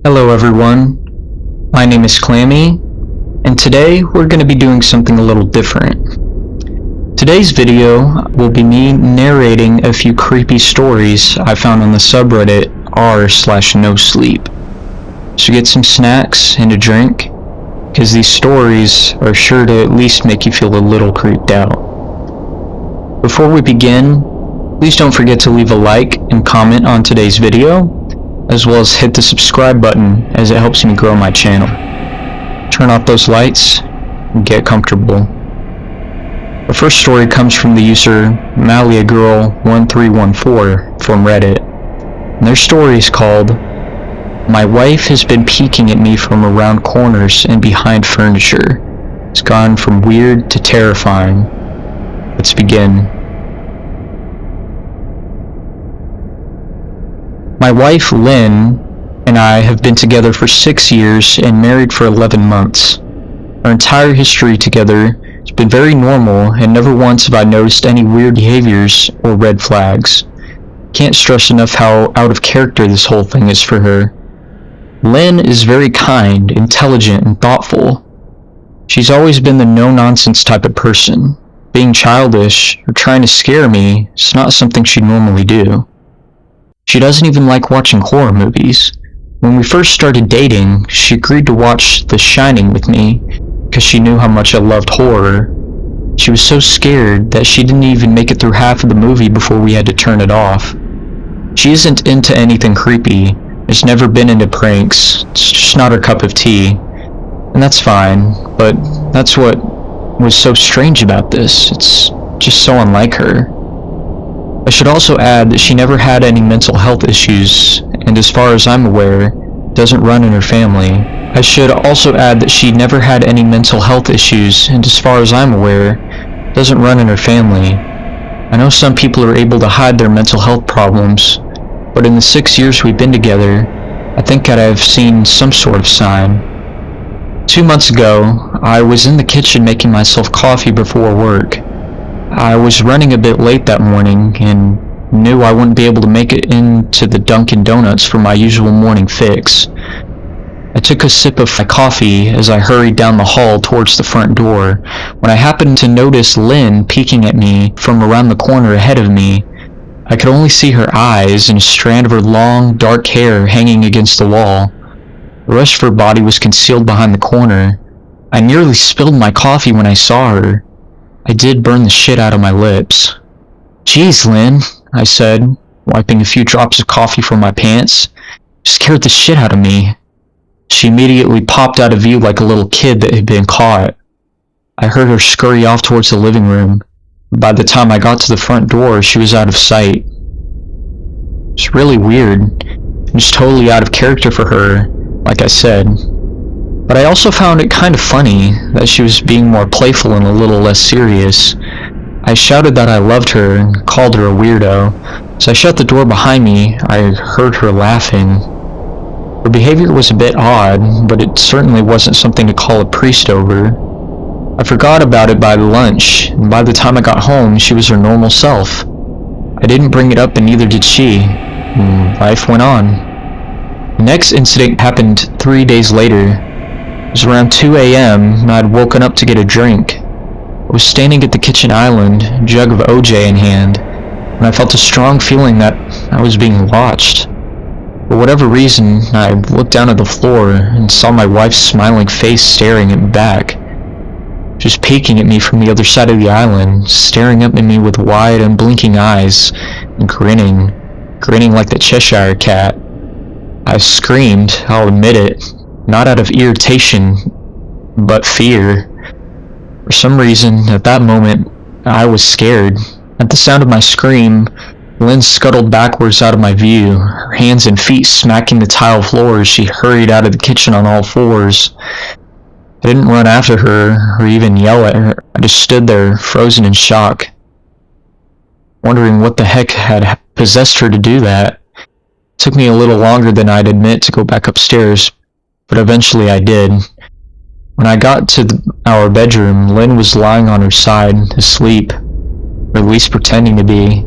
Hello everyone, my name is Clammy, and today we're going to be doing something a little different. Today's video will be me narrating a few creepy stories I found on the subreddit r/NoSleep. So get some snacks and a drink, because these stories are sure to at least make you feel a little creeped out. Before we begin, please don't forget to leave a like and comment on today's video, as well as hit the subscribe button as it helps me grow my channel. Turn off those lights and get comfortable. The first story comes from the user MaliaGirl1314 from Reddit, and their story is called "My wife has been peeking at me from around corners and behind furniture. It's gone from weird to terrifying." Let's begin. My wife, Lynn, and I have been together for 6 years and married for 11 months. Our entire history together has been very normal, and never once have I noticed any weird behaviors or red flags. Can't stress enough how out of character this whole thing is for her. Lynn is very kind, intelligent, and thoughtful. She's always been the no-nonsense type of person. Being childish or trying to scare me is not something she'd normally do. She doesn't even like watching horror movies. When we first started dating, she agreed to watch The Shining with me because she knew how much I loved horror. She was so scared that she didn't even make it through half of the movie before we had to turn it off. She isn't into anything creepy, has never been into pranks, it's just not her cup of tea. And that's fine, but that's what was so strange about this. It's just so unlike her. I should also add that she never had any mental health issues, and as far as I'm aware, doesn't run in her family. I should also add that she never had any mental health issues, and as far as I'm aware, doesn't run in her family. I know some people are able to hide their mental health problems, but in the 6 years we've been together, I think that I've seen some sort of sign. 2 months ago, I was in the kitchen making myself coffee before work. I was running a bit late that morning and knew I wouldn't be able to make it into the Dunkin' Donuts for my usual morning fix. I took a sip of my coffee as I hurried down the hall towards the front door, when I happened to notice Lynn peeking at me from around the corner ahead of me. I could only see her eyes and a strand of her long, dark hair hanging against the wall. The rest of her body was concealed behind the corner. I nearly spilled my coffee when I saw her. I did burn the shit out of my lips. "Geez, Lynn," I said, wiping a few drops of coffee from my pants. "Scared the shit out of me." She immediately popped out of view like a little kid that had been caught. I heard her scurry off towards the living room. By the time I got to the front door, she was out of sight. It's really weird, and just totally out of character for her, like I said. But I also found it kind of funny that she was being more playful and a little less serious. I shouted that I loved her and called her a weirdo. As I shut the door behind me, I heard her laughing. Her behavior was a bit odd, but it certainly wasn't something to call a priest over. I forgot about it by lunch, and by the time I got home, she was her normal self. I didn't bring it up, and neither did she, and life went on. The next incident happened 3 days later. It was around 2 a.m. and I had woken up to get a drink. I was standing at the kitchen island, a jug of OJ in hand, and I felt a strong feeling that I was being watched. For whatever reason, I looked down at the floor and saw my wife's smiling face staring at me back. She was peeking at me from the other side of the island, staring up at me with wide, unblinking eyes, and grinning like the Cheshire Cat. I screamed, I'll admit it. Not out of irritation, but fear. For some reason, at that moment, I was scared. At the sound of my scream, Lynn scuttled backwards out of my view, her hands and feet smacking the tile floor as she hurried out of the kitchen on all fours. I didn't run after her, or even yell at her. I just stood there, frozen in shock, wondering what the heck had possessed her to do that. It took me a little longer than I'd admit to go back upstairs, but eventually I did. When I got to our bedroom, Lynn was lying on her side, asleep, or at least pretending to be.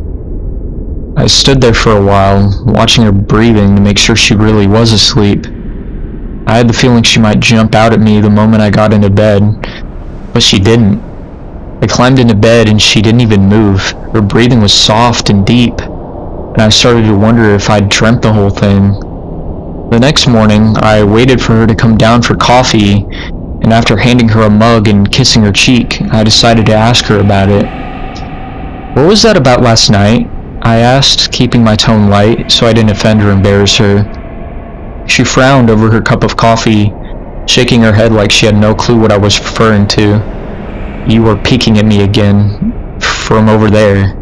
I stood there for a while, watching her breathing to make sure she really was asleep. I had the feeling she might jump out at me the moment I got into bed, but she didn't. I climbed into bed and she didn't even move. Her breathing was soft and deep, and I started to wonder if I'd dreamt the whole thing. The next morning, I waited for her to come down for coffee, and after handing her a mug and kissing her cheek, I decided to ask her about it. "What was that about last night?" I asked, keeping my tone light so I didn't offend or embarrass her. She frowned over her cup of coffee, shaking her head like she had no clue what I was referring to. "You were peeking at me again, from over there,"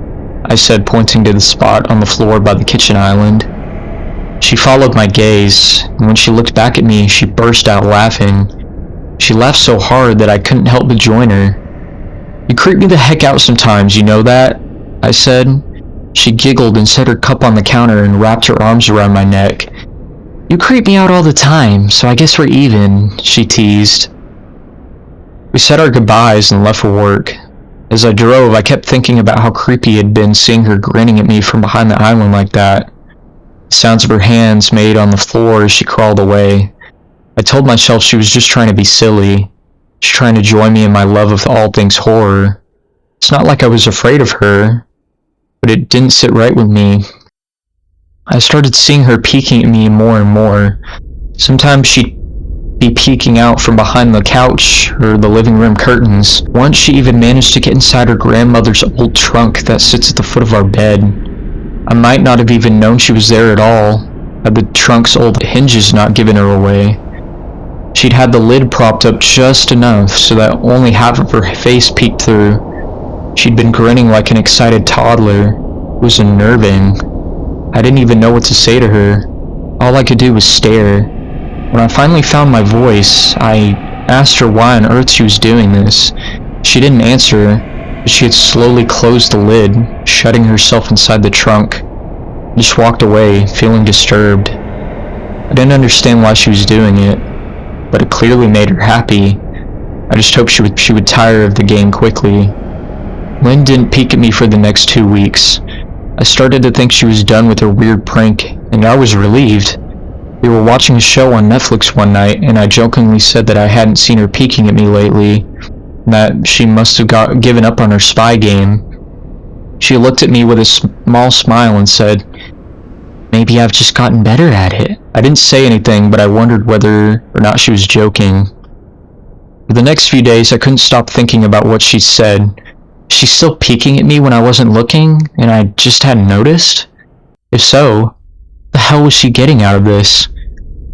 I said, pointing to the spot on the floor by the kitchen island. She followed my gaze, and when she looked back at me, she burst out laughing. She laughed so hard that I couldn't help but join her. "You creep me the heck out sometimes, you know that?" I said. She giggled and set her cup on the counter and wrapped her arms around my neck. "You creep me out all the time, so I guess we're even," she teased. We said our goodbyes and left for work. As I drove, I kept thinking about how creepy it had been seeing her grinning at me from behind the island like that. The sounds of her hands made on the floor as she crawled away. I told myself she was just trying to be silly, just trying to join me in my love of all things horror. It's not like I was afraid of her, but it didn't sit right with me. I started seeing her peeking at me more and more. Sometimes she'd be peeking out from behind the couch or the living room curtains. Once she even managed to get inside her grandmother's old trunk that sits at the foot of our bed. I might not have even known she was there at all, had the trunk's old hinges not given her away. She'd had the lid propped up just enough so that only half of her face peeked through. She'd been grinning like an excited toddler. It was unnerving. I didn't even know what to say to her. All I could do was stare. When I finally found my voice, I asked her why on earth she was doing this. She didn't answer, but she had slowly closed the lid, shutting herself inside the trunk. I just walked away, feeling disturbed. I didn't understand why she was doing it, but it clearly made her happy. I just hoped she would tire of the game quickly. Lynn didn't peek at me for the next 2 weeks. I started to think she was done with her weird prank, and I was relieved. We were watching a show on Netflix one night, and I jokingly said that I hadn't seen her peeking at me lately, and that she must have given up on her spy game. She looked at me with a small smile and said, "Maybe I've just gotten better at it." I didn't say anything, but I wondered whether or not she was joking. For the next few days, I couldn't stop thinking about what she said. She's still peeking at me when I wasn't looking, and I just hadn't noticed? If so, what the hell was she getting out of this?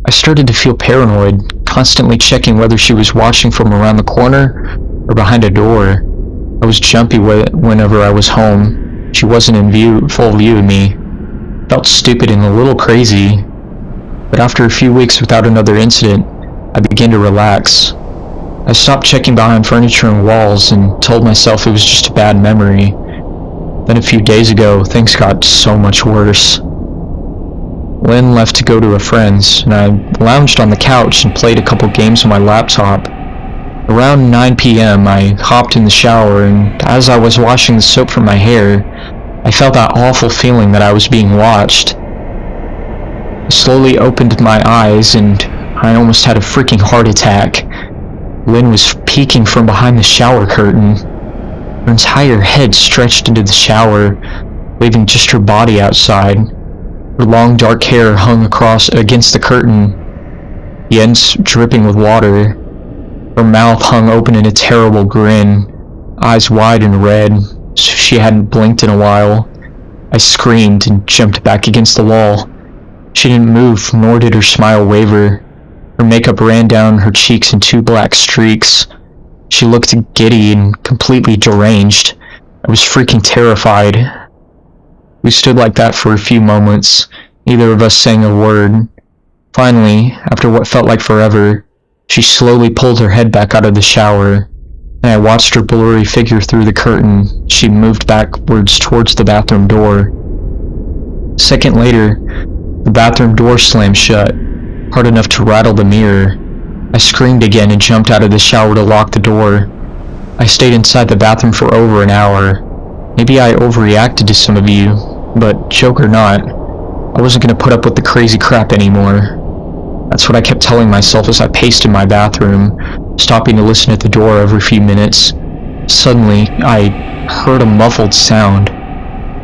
I started to feel paranoid, constantly checking whether she was watching from around the corner or behind a door. I was jumpy whenever I was home. She wasn't in full view of me. Felt stupid and a little crazy. But after a few weeks without another incident, I began to relax. I stopped checking behind furniture and walls and told myself it was just a bad memory. Then a few days ago, things got so much worse. Lynn left to go to a friend's, and I lounged on the couch and played a couple games on my laptop. Around 9 p.m., I hopped in the shower, and as I was washing the soap from my hair, I felt that awful feeling that I was being watched. I slowly opened my eyes, and I almost had a freaking heart attack. Lynn was peeking from behind the shower curtain. Her entire head stretched into the shower, leaving just her body outside. Her long dark hair hung against the curtain, the ends dripping with water. Her mouth hung open in a terrible grin, eyes wide and red, as if she hadn't blinked in a while. I screamed and jumped back against the wall. She didn't move, nor did her smile waver. Her makeup ran down her cheeks in 2 black streaks. She looked giddy and completely deranged. I was freaking terrified. We stood like that for a few moments, neither of us saying a word. Finally, after what felt like forever, she slowly pulled her head back out of the shower, and I watched her blurry figure through the curtain. She moved backwards towards the bathroom door. A second later, the bathroom door slammed shut, hard enough to rattle the mirror. I screamed again and jumped out of the shower to lock the door. I stayed inside the bathroom for over an hour. Maybe I overreacted to some of you, but joke or not, I wasn't going to put up with the crazy crap anymore. That's what I kept telling myself as I paced in my bathroom, stopping to listen at the door every few minutes. Suddenly, I heard a muffled sound.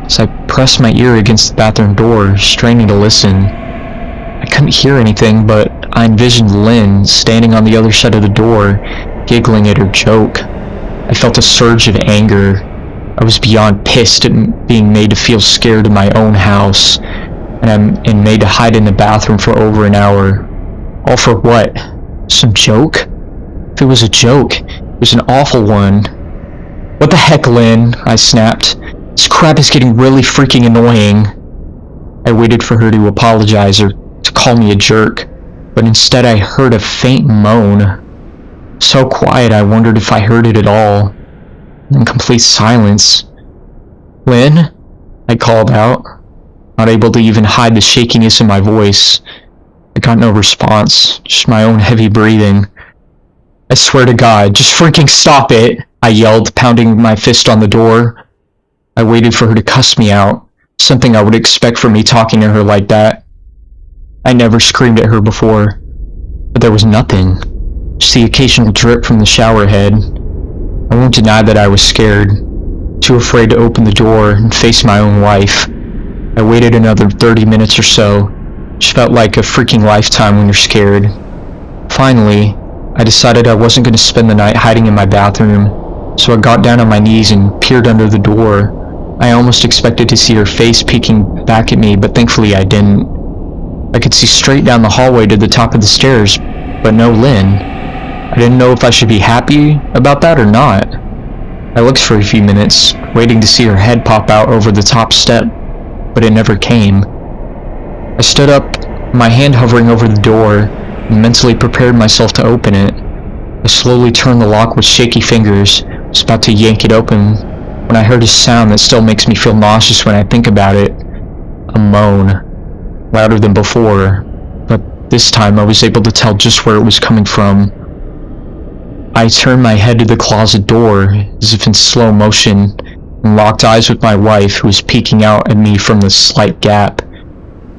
As I pressed my ear against the bathroom door, straining to listen, I couldn't hear anything, but I envisioned Lynn standing on the other side of the door, giggling at her joke. I felt a surge of anger. I was beyond pissed at being made to feel scared in my own house, and made to hide in the bathroom for over an hour. All for what? Some joke? If it was a joke, it was an awful one. "What the heck, Lynn?" I snapped. "This crap is getting really freaking annoying." I waited for her to apologize or to call me a jerk, but instead I heard a faint moan. So quiet I wondered if I heard it at all. In complete silence. "Lynn?" I called out, not able to even hide the shakiness in my voice. I got no response, just my own heavy breathing. "I swear to God, just freaking stop it!" I yelled, pounding my fist on the door. I waited for her to cuss me out, something I would expect from me talking to her like that. I never screamed at her before, but there was nothing, just the occasional drip from the shower head. I won't deny that I was scared, too afraid to open the door and face my own wife. I waited another 30 minutes or so, which felt like a freaking lifetime when you're scared. Finally, I decided I wasn't going to spend the night hiding in my bathroom, so I got down on my knees and peered under the door. I almost expected to see her face peeking back at me, but thankfully I didn't. I could see straight down the hallway to the top of the stairs, but no Lynn. I didn't know if I should be happy about that or not. I looked for a few minutes, waiting to see her head pop out over the top step, but it never came. I stood up, my hand hovering over the door, and mentally prepared myself to open it. I slowly turned the lock with shaky fingers, was about to yank it open, when I heard a sound that still makes me feel nauseous when I think about it. A moan, louder than before, but this time I was able to tell just where it was coming from. I turned my head to the closet door, as if in slow motion, and locked eyes with my wife, who was peeking out at me from the slight gap.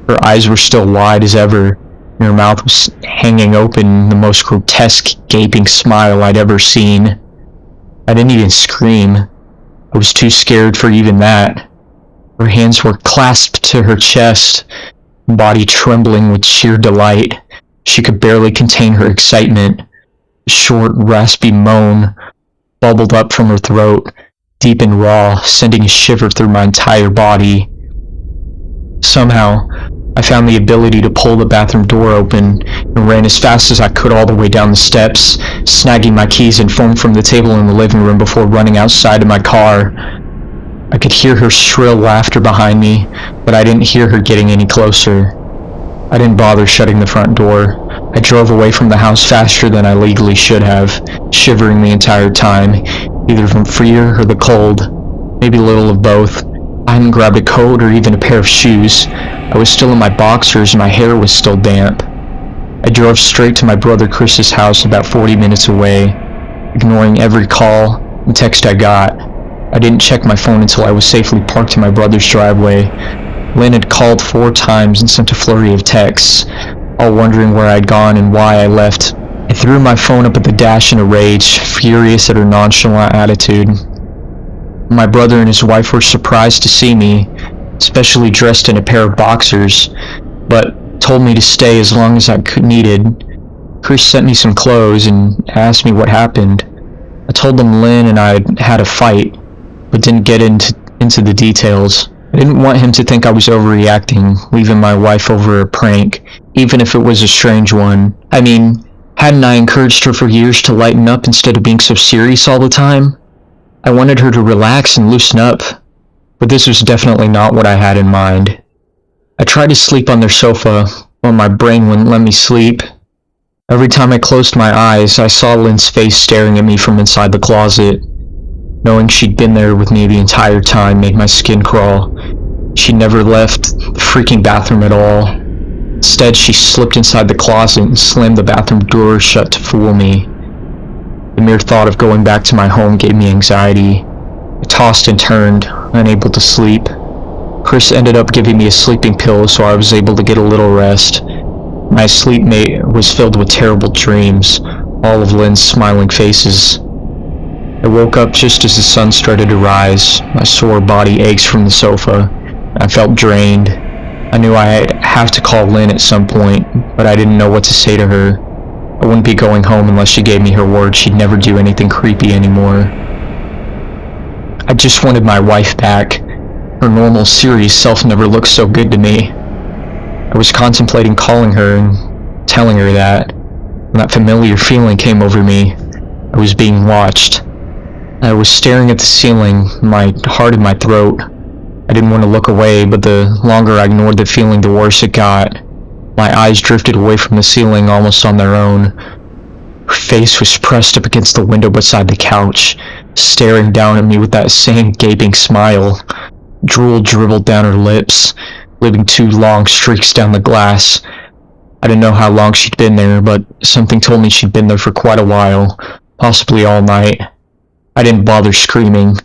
Her eyes were still wide as ever, and her mouth was hanging open in the most grotesque, gaping smile I'd ever seen. I didn't even scream. I was too scared for even that. Her hands were clasped to her chest, body trembling with sheer delight. She could barely contain her excitement. A short, raspy moan bubbled up from her throat, deep and raw, sending a shiver through my entire body. Somehow, I found the ability to pull the bathroom door open and ran as fast as I could all the way down the steps, snagging my keys and phone from the table in the living room before running outside to my car. I could hear her shrill laughter behind me, but I didn't hear her getting any closer. I didn't bother shutting the front door. I drove away from the house faster than I legally should have, shivering the entire time, either from fear or the cold, maybe a little of both. I hadn't grabbed a coat or even a pair of shoes. I was still in my boxers and my hair was still damp. I drove straight to my brother Chris's house about 40 minutes away, ignoring every call and text I got. I didn't check my phone until I was safely parked in my brother's driveway. Lynn had called 4 times and sent a flurry of texts, all wondering where I'd gone and why I left. I threw my phone up at the dash in a rage, furious at her nonchalant attitude. My brother and his wife were surprised to see me, especially dressed in a pair of boxers, but told me to stay as long as I needed. Chris sent me some clothes and asked me what happened. I told them Lynn and I had a fight, but didn't get into the details. I didn't want him to think I was overreacting, leaving my wife over a prank, even if it was a strange one. I mean, hadn't I encouraged her for years to lighten up instead of being so serious all the time? I wanted her to relax and loosen up, but this was definitely not what I had in mind. I tried to sleep on their sofa, but my brain wouldn't let me sleep. Every time I closed my eyes, I saw Lynn's face staring at me from inside the closet. Knowing she'd been there with me the entire time made my skin crawl. She never left the freaking bathroom at all. Instead, she slipped inside the closet and slammed the bathroom door shut to fool me. The mere thought of going back to my home gave me anxiety. I tossed and turned, unable to sleep. Chris ended up giving me a sleeping pill so I was able to get a little rest. My sleep was filled with terrible dreams, all of Lynn's smiling faces. I woke up just as the sun started to rise. My sore body aches from the sofa. I felt drained. I knew I'd have to call Lynn at some point, but I didn't know what to say to her. I wouldn't be going home unless she gave me her word she'd never do anything creepy anymore. I just wanted my wife back. Her normal, serious self never looked so good to me. I was contemplating calling her and telling her that, when that familiar feeling came over me. I was being watched. I was staring at the ceiling, my heart in my throat. I didn't want to look away, but the longer I ignored the feeling, the worse it got. My eyes drifted away from the ceiling almost on their own. Her face was pressed up against the window beside the couch, staring down at me with that same gaping smile. Drool dribbled down her lips, leaving 2 long streaks down the glass. I didn't know how long she'd been there, but something told me she'd been there for quite a while, possibly all night. I didn't bother screaming,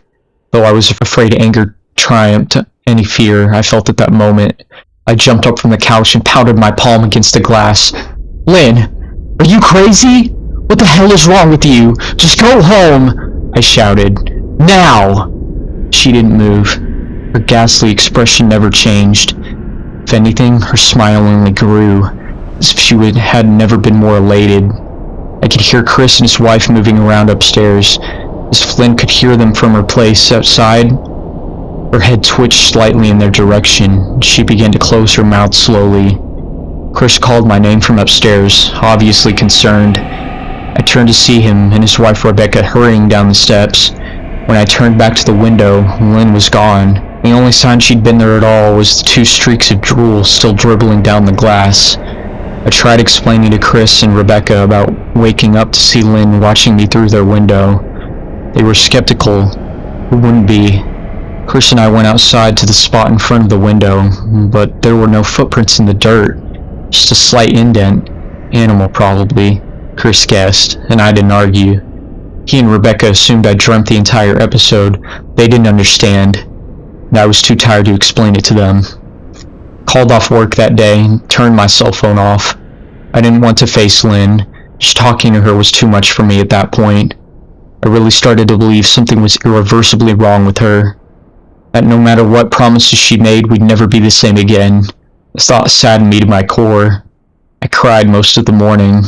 though I was afraid anger triumphed any fear I felt at that moment. I jumped up from the couch and pounded my palm against the glass. "Lynn, are you crazy? What the hell is wrong with you? Just go home!" I shouted. "Now!" She didn't move. Her ghastly expression never changed. If anything, her smile only grew, as if she had never been more elated. I could hear Chris and his wife moving around upstairs, as Flynn could hear them from her place outside. Her head twitched slightly in their direction. She began to close her mouth slowly. Chris called my name from upstairs, obviously concerned. I turned to see him and his wife Rebecca hurrying down the steps. When I turned back to the window, Lynn was gone. The only sign she'd been there at all was the 2 streaks of drool still dribbling down the glass. I tried explaining to Chris and Rebecca about waking up to see Lynn watching me through their window. They were skeptical. Who wouldn't be? Chris and I went outside to the spot in front of the window, but there were no footprints in the dirt. Just a slight indent. Animal, probably, Chris guessed, and I didn't argue. He and Rebecca assumed I dreamt the entire episode. They didn't understand, and I was too tired to explain it to them. Called off work that day and turned my cell phone off. I didn't want to face Lynn. Just talking to her was too much for me at that point. I really started to believe something was irreversibly wrong with her. That no matter what promises she made, we'd never be the same again. The thought saddened me to my core. I cried most of the morning.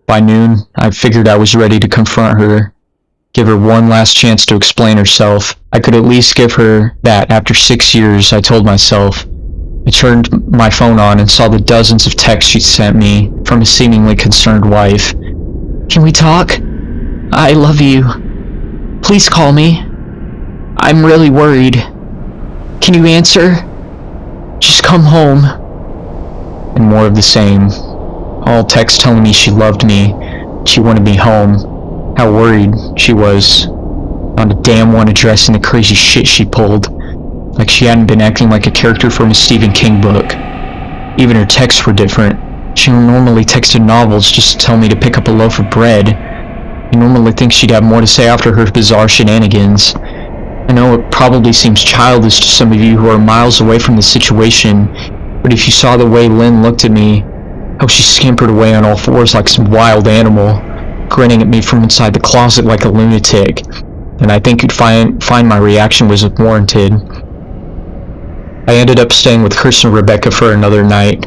By noon, I figured I was ready to confront her. Give her one last chance to explain herself. I could at least give her that after 6 years, I told myself. I turned my phone on and saw the dozens of texts she'd sent me from a seemingly concerned wife. "Can we talk? I love you. Please call me. I'm really worried. Can you answer? Just come home." And more of the same. All texts telling me she loved me, she wanted me home, how worried she was. Not a damn one addressing the crazy shit she pulled, like she hadn't been acting like a character from a Stephen King book. Even her texts were different. She normally texted novels just to tell me to pick up a loaf of bread. I normally think she'd have more to say after her bizarre shenanigans. I know it probably seems childish to some of you who are miles away from the situation, but if you saw the way Lynn looked at me, how she scampered away on all fours like some wild animal, grinning at me from inside the closet like a lunatic, then I think you'd find my reaction was warranted. I ended up staying with Chris and Rebecca for another night.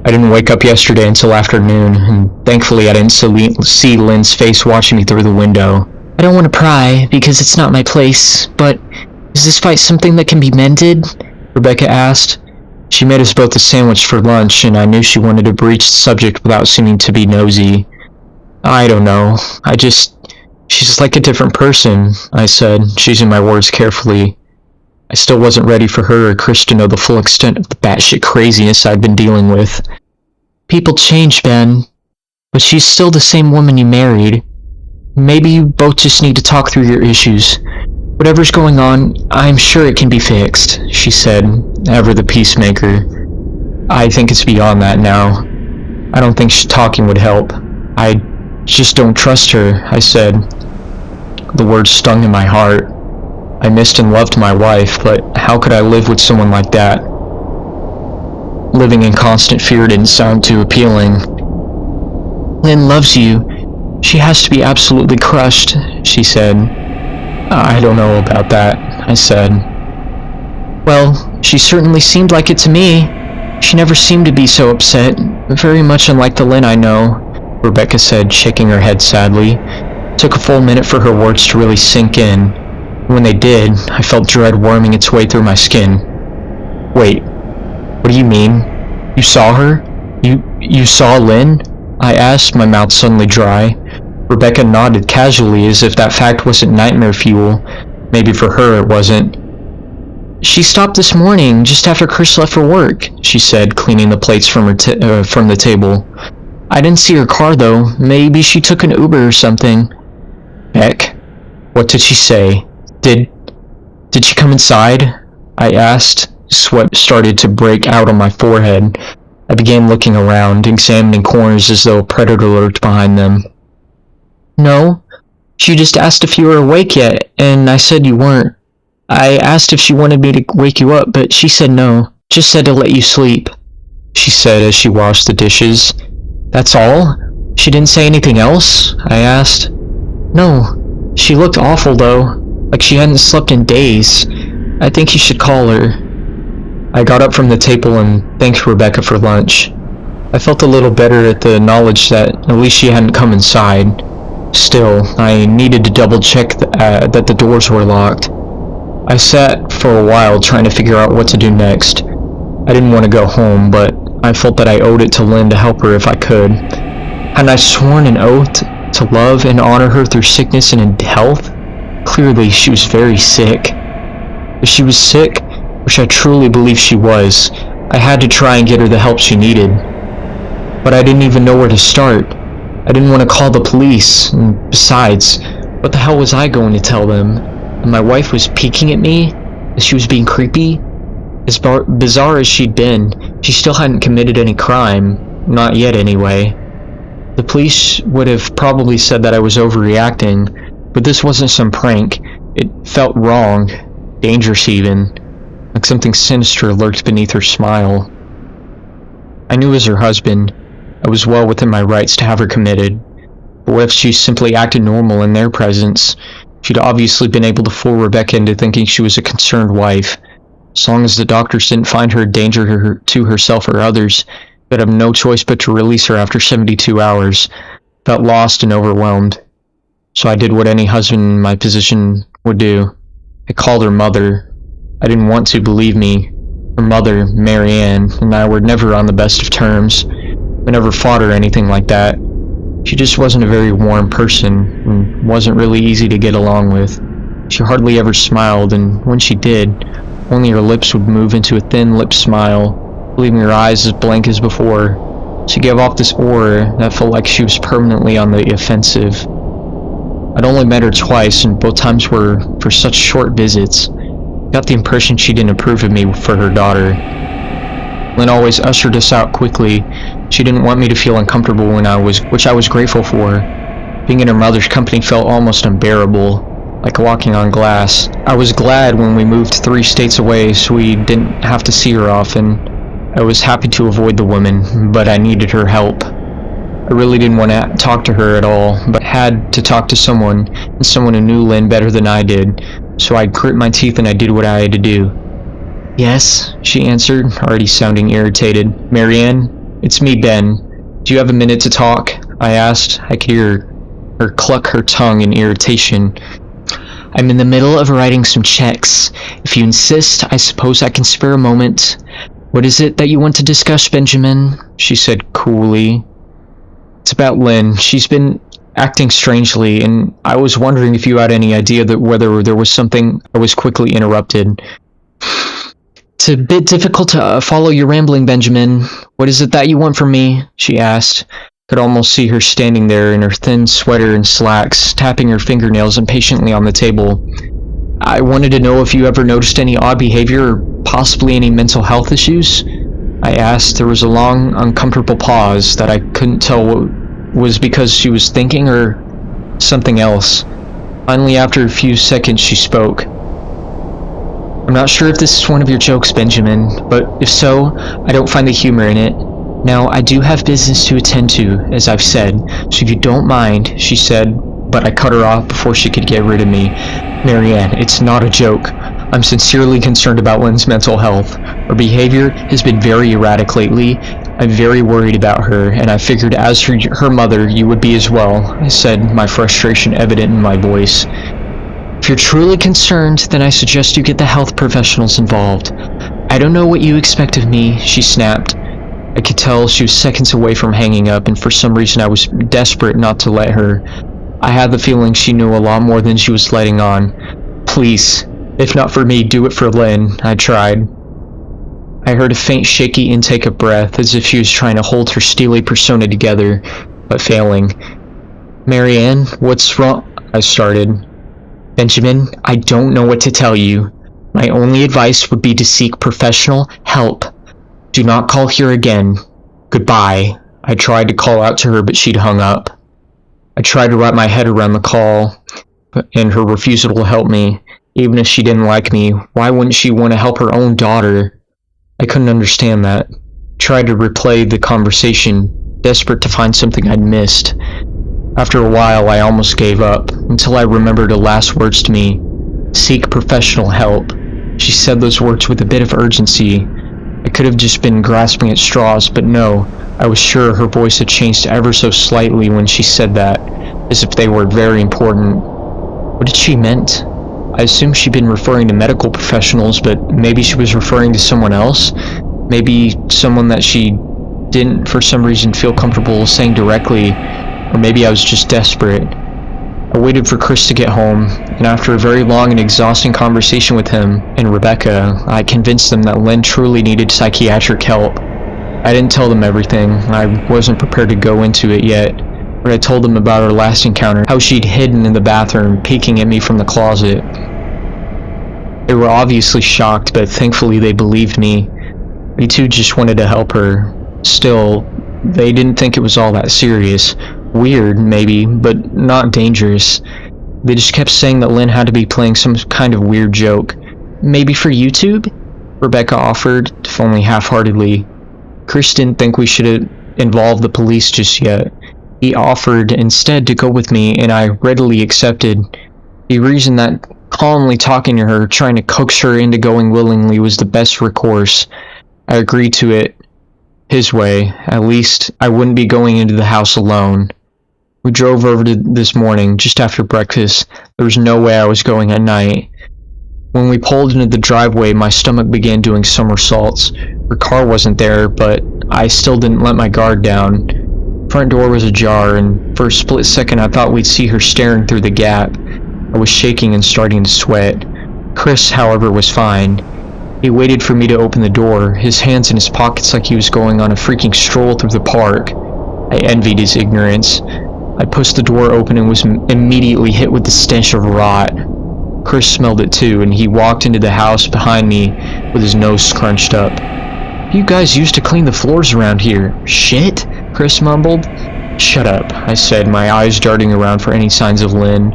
I didn't wake up yesterday until afternoon, and thankfully I didn't see Lynn's face watching me through the window. "I don't want to pry, because it's not my place, but is this fight something that can be mended?" Rebecca asked. She made us both a sandwich for lunch, and I knew she wanted to breach the subject without seeming to be nosy. "I don't know. She's like a different person," I said, choosing my words carefully. I still wasn't ready for her or Chris to know the full extent of the batshit craziness I'd been dealing with. "People change, Ben, but she's still the same woman you married. Maybe you both just need to talk through your issues. Whatever's going on, I'm sure it can be fixed," she said, ever the peacemaker. "I think it's beyond that now. I don't think talking would help. I just don't trust her," I said. The words stung in my heart. I missed and loved my wife, but how could I live with someone like that? living in constant fear didn't sound too appealing. "Lynn loves you. She has to be absolutely crushed," she said. "I don't know about that," I said. "Well, she certainly seemed like it to me. She never seemed to be so upset, very much unlike the Lynn I know," Rebecca said, shaking her head sadly. It took a full minute for her words to really sink in. When they did, I felt dread worming its way through my skin. "Wait, what do you mean? You saw her? You saw Lynn?" I asked, my mouth suddenly dry. Rebecca nodded casually as if that fact wasn't nightmare fuel. Maybe for her it wasn't. "She stopped this morning, just after Chris left for work," she said, cleaning the plates from the table. "I didn't see her car though. Maybe she took an Uber or something." "Heck, what did she say? Did she come inside?" I asked. Sweat started to break out on my forehead. I began looking around, examining corners as though a predator lurked behind them. "No, she just asked if you were awake yet, and I said you weren't. I asked if she wanted me to wake you up, but she said no, just said to let you sleep," she said as she washed the dishes. "That's all? She didn't say anything else?" I asked. "No, she looked awful though, like she hadn't slept in days. I think you should call her." I got up from the table and thanked Rebecca for lunch. I felt a little better at the knowledge that at least she hadn't come inside. Still, I needed to double check that the doors were locked. I sat for a while trying to figure out what to do next. I didn't want to go home, but I felt that I owed it to Lynn to help her if I could. Hadn't I sworn an oath to love and honor her through sickness and in health? Clearly, she was very sick. If she was sick, which I truly believe she was, I had to try and get her the help she needed. But I didn't even know where to start. I didn't want to call the police, and besides, what the hell was I going to tell them? And my wife was peeking at me, as she was being creepy? As bizarre as she'd been, she still hadn't committed any crime, not yet anyway. The police would have probably said that I was overreacting, but this wasn't some prank. It felt wrong, dangerous even, like something sinister lurked beneath her smile. I knew as her husband, I was well within my rights to have her committed, but what if she simply acted normal in their presence? She'd obviously been able to fool Rebecca into thinking she was a concerned wife. As long as the doctors didn't find her a danger to herself or others, they'd have no choice but to release her after 72 hours. Felt lost and overwhelmed. So I did what any husband in my position would do. I called her mother. I didn't want to, believe me. Her mother, Mary Ann, and I were never on the best of terms. We never fought or anything like that. She just wasn't a very warm person, and wasn't really easy to get along with. She hardly ever smiled, and when she did, only her lips would move into a thin-lipped smile, leaving her eyes as blank as before. She gave off this aura that felt like she was permanently on the offensive. I'd only met her twice, and both times were for such short visits. Got the impression she didn't approve of me for her daughter. Lynn always ushered us out quickly. She didn't want me to feel uncomfortable which I was grateful for. Being in her mother's company felt almost unbearable, like walking on glass. I was glad when we moved 3 states away so we didn't have to see her often. I was happy to avoid the woman, but I needed her help. I really didn't want to talk to her at all, but had to talk to someone, and someone who knew Lynn better than I did, so I grit my teeth and I did what I had to do. "Yes," she answered, already sounding irritated. "Marianne, it's me, Ben. Do you have a minute to talk?" I asked. I could hear her cluck her tongue in irritation. "I'm in the middle of writing some checks. If you insist, I suppose I can spare a moment." "What is it that you want to discuss, Benjamin?" she said coolly. "It's about Lynn. She's been acting strangely, and I was wondering if you had any idea that whether there was something." I was quickly interrupted. "It's a bit difficult to follow your rambling, Benjamin. What is it that you want from me?" she asked. Could almost see her standing there in her thin sweater and slacks, tapping her fingernails impatiently on the table. "I wanted to know if you ever noticed any odd behavior or possibly any mental health issues?" I asked. There was a long, uncomfortable pause that I couldn't tell what was because she was thinking or something else. Finally, after a few seconds, she spoke. I'm not sure if this is one of your jokes, Benjamin, but if so, I don't find the humor in it. Now, I do have business to attend to, as I've said, so if you don't mind, she said, but I cut her off before she could get rid of me. Marianne, it's not a joke. I'm sincerely concerned about Lynn's mental health. Her behavior has been very erratic lately. I'm very worried about her, and I figured as her mother, you would be as well, I said, my frustration evident in my voice. If you're truly concerned, then I suggest you get the health professionals involved. I don't know what you expect of me, she snapped. I could tell she was seconds away from hanging up, and for some reason I was desperate not to let her. I had the feeling she knew a lot more than she was letting on. Please, if not for me, do it for Lynn, I tried. I heard a faint shaky intake of breath, as if she was trying to hold her steely persona together, but failing. Marianne, what's wrong? I started. Benjamin, I don't know what to tell you. My only advice would be to seek professional help. Do not call here again. Goodbye. I tried to call out to her, but she'd hung up. I tried to wrap my head around the call, and her refusal to help me. Even if she didn't like me, why wouldn't she want to help her own daughter? I couldn't understand that. I tried to replay the conversation, desperate to find something I'd missed. After a while, I almost gave up, until I remembered her last words to me. Seek professional help. She said those words with a bit of urgency. I could have just been grasping at straws, but no, I was sure her voice had changed ever so slightly when she said that, as if they were very important. What did she meant? I assumed she'd been referring to medical professionals, but maybe she was referring to someone else? Maybe someone that she didn't, for some reason, feel comfortable saying directly, or maybe I was just desperate. I waited for Chris to get home, and after a very long and exhausting conversation with him and Rebecca, I convinced them that Lynn truly needed psychiatric help. I didn't tell them everything. I wasn't prepared to go into it yet, but I told them about our last encounter, how she'd hidden in the bathroom, peeking at me from the closet. They were obviously shocked, but thankfully they believed me. They too just wanted to help her. Still, they didn't think it was all that serious. Weird, maybe, but not dangerous. They just kept saying that Lynn had to be playing some kind of weird joke. Maybe for YouTube? Rebecca offered, if only half-heartedly. Chris didn't think we should involve the police just yet. He offered instead to go with me, and I readily accepted. He reasoned that calmly talking to her, trying to coax her into going willingly, was the best recourse. I agreed to it his way. At least I wouldn't be going into the house alone. We drove over to this morning, just after breakfast. There was no way I was going at night. When we pulled into the driveway, my stomach began doing somersaults. Her car wasn't there, but I still didn't let my guard down. Front door was ajar, and for a split second I thought we'd see her staring through the gap. I was shaking and starting to sweat. Chris, however, was fine. He waited for me to open the door, his hands in his pockets like he was going on a freaking stroll through the park. I envied his ignorance. I pushed the door open and was immediately hit with the stench of rot. Chris smelled it too, and he walked into the house behind me with his nose scrunched up. You guys used to clean the floors around here. Shit? Chris mumbled. Shut up, I said, my eyes darting around for any signs of Lynn.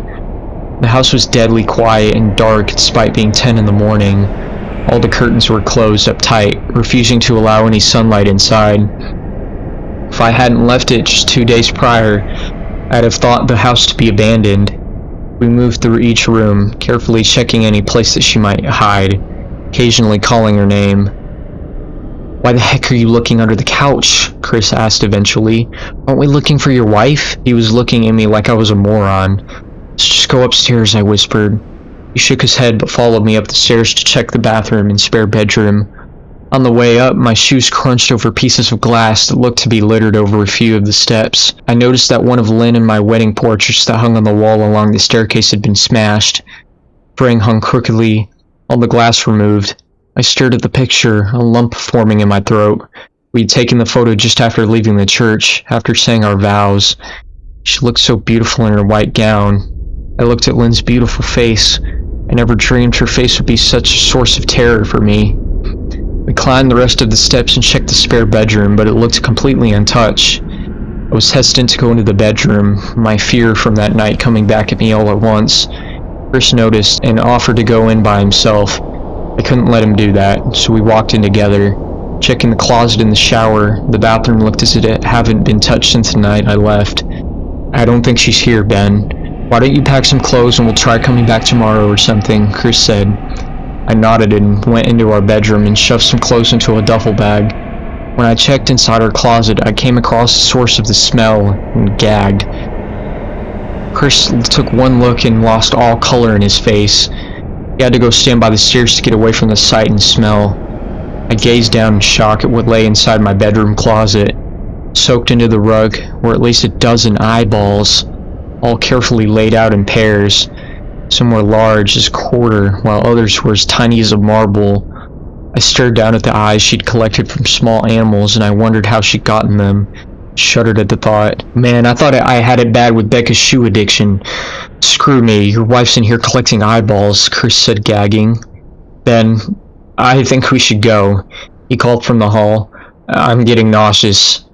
The house was deadly quiet and dark despite being 10 in the morning. All the curtains were closed up tight, refusing to allow any sunlight inside. If I hadn't left it just 2 days prior, I'd have thought the house to be abandoned. We moved through each room, carefully checking any place that she might hide, occasionally calling her name. Why the heck are you looking under the couch? Chris asked eventually. Aren't we looking for your wife? He was looking at me like I was a moron. Let's just go upstairs, I whispered. He shook his head but followed me up the stairs to check the bathroom and spare bedroom. On the way up, my shoes crunched over pieces of glass that looked to be littered over a few of the steps. I noticed that one of Lynn and my wedding portraits that hung on the wall along the staircase had been smashed. Frame hung crookedly, all the glass removed. I stared at the picture, a lump forming in my throat. We'd taken the photo just after leaving the church, after saying our vows. She looked so beautiful in her white gown. I looked at Lynn's beautiful face. I never dreamed her face would be such a source of terror for me. We climbed the rest of the steps and checked the spare bedroom, but it looked completely untouched. I was hesitant to go into the bedroom, my fear from that night coming back at me all at once. Chris noticed and offered to go in by himself. I couldn't let him do that, so we walked in together. Checking the closet and the shower, the bathroom looked as if it hadn't been touched since the night I left. I don't think she's here, Ben. Why don't you pack some clothes and we'll try coming back tomorrow or something, Chris said. I nodded and went into our bedroom and shoved some clothes into a duffel bag. When I checked inside her closet, I came across the source of the smell and gagged. Chris took one look and lost all color in his face. He had to go stand by the stairs to get away from the sight and smell. I gazed down in shock at what lay inside my bedroom closet. Soaked into the rug were at least a dozen eyeballs, all carefully laid out in pairs. Some were large as a quarter, while others were as tiny as a marble. I stared down at the eyes she'd collected from small animals, and I wondered how she'd gotten them. Shuddered at the thought. Man, I thought I had it bad with Becca's shoe addiction. Screw me, your wife's in here collecting eyeballs, Chris said, gagging. Ben, I think we should go, he called from the hall. I'm getting nauseous.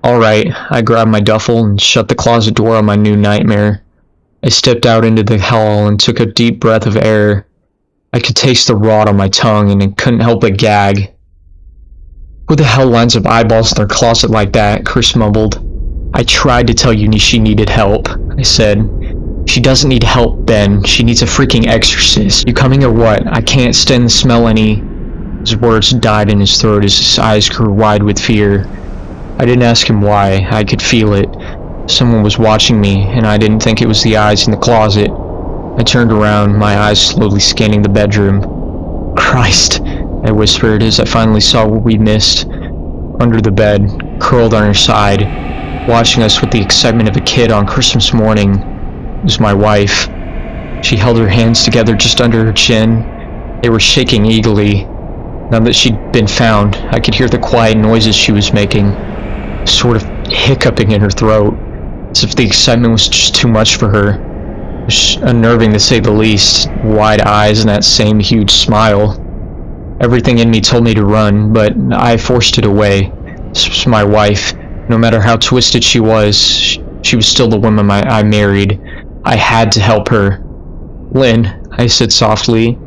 Alright, I grabbed my duffel and shut the closet door on my new nightmare. I stepped out into the hall and took a deep breath of air. I could taste the rot on my tongue and I couldn't help but gag. Who the hell lines up eyeballs in their closet like that? Chris mumbled. I tried to tell you she needed help, I said. She doesn't need help, Ben. She needs a freaking exorcist. You coming or what? I can't stand the smell any... His words died in his throat as his eyes grew wide with fear. I didn't ask him why. I could feel it. Someone was watching me, and I didn't think it was the eyes in the closet. I turned around, my eyes slowly scanning the bedroom. Christ, I whispered as I finally saw what we missed. Under the bed, curled on her side, watching us with the excitement of a kid on Christmas morning, was my wife. She held her hands together just under her chin. They were shaking eagerly. Now that she'd been found, I could hear the quiet noises she was making, sort of hiccuping in her throat, as if the excitement was just too much for her. It was unnerving to say the least, wide eyes and that same huge smile. Everything in me told me to run, but I forced it away. This was my wife. No matter how twisted she was still the woman I married. I had to help her. Lynn, I said softly.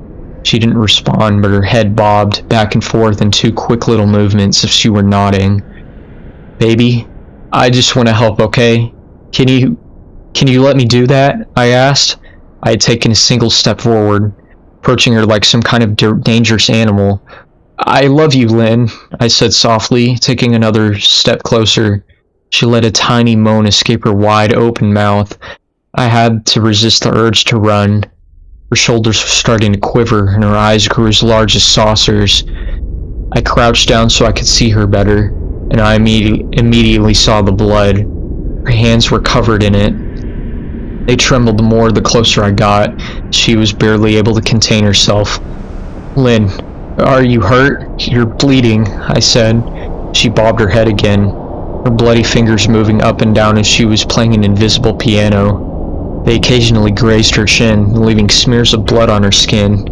She didn't respond, but her head bobbed back and forth in two quick little movements as if she were nodding. Baby, I just want to help, okay? Can you let me do that? I asked. I had taken a single step forward, approaching her like some kind of dangerous animal. I love you, Lynn, I said softly, taking another step closer. She let a tiny moan escape her wide open mouth. I had to resist the urge to run. Her shoulders were starting to quiver, and her eyes grew as large as saucers. I crouched down so I could see her better, and I immediately saw the blood. Her hands were covered in it. They trembled more the closer I got. She was barely able to contain herself. Lynn, are you hurt? You're bleeding, I said. She bobbed her head again, her bloody fingers moving up and down as she was playing an invisible piano. They occasionally grazed her chin, leaving smears of blood on her skin.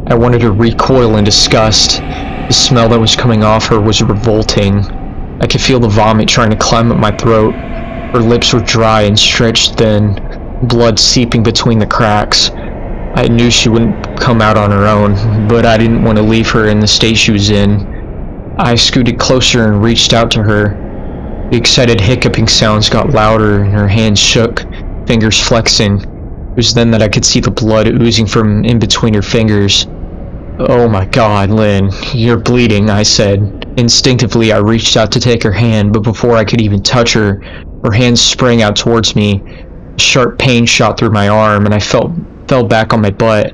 I wanted to recoil in disgust. The smell that was coming off her was revolting. I could feel the vomit trying to climb up my throat. Her lips were dry and stretched thin, blood seeping between the cracks. I knew she wouldn't come out on her own, but I didn't want to leave her in the state she was in. I scooted closer and reached out to her. The excited hiccuping sounds got louder and her hands shook, fingers flexing. It was then that I could see the blood oozing from in between her fingers. Oh my God, Lynn, you're bleeding, I said. Instinctively, I reached out to take her hand, but before I could even touch her, her hand sprang out towards me. A sharp pain shot through my arm, and I fell back on my butt.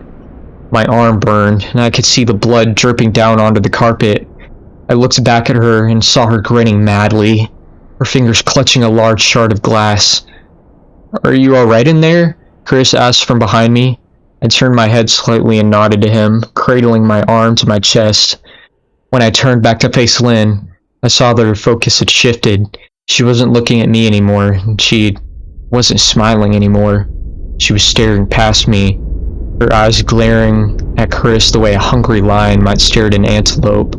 My arm burned, and I could see the blood dripping down onto the carpet. I looked back at her and saw her grinning madly, her fingers clutching a large shard of glass. Are you alright in there? Chris asked from behind me. I turned my head slightly and nodded to him, cradling my arm to my chest. When I turned back to face Lynn, I saw that her focus had shifted. She wasn't looking at me anymore, and she wasn't smiling anymore. She was staring past me, her eyes glaring at Chris the way a hungry lion might stare at an antelope.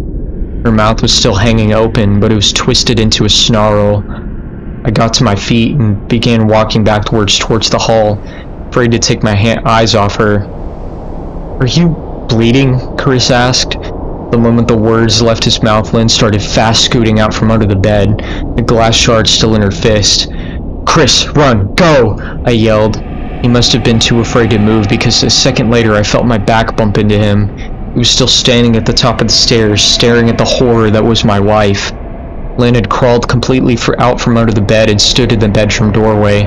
Her mouth was still hanging open, but it was twisted into a snarl. I got to my feet and began walking backwards towards the hall, afraid to take my eyes off her. Are you bleeding?" Chris asked. The moment the words left his mouth, Lynn started fast scooting out from under the bed, the glass shard still in her fist. "Chris, run! Go!" I yelled. He must have been too afraid to move, because a second later I felt my back bump into him. He was still standing at the top of the stairs, staring at the horror that was my wife. Lynn had crawled completely out from under the bed and stood in the bedroom doorway.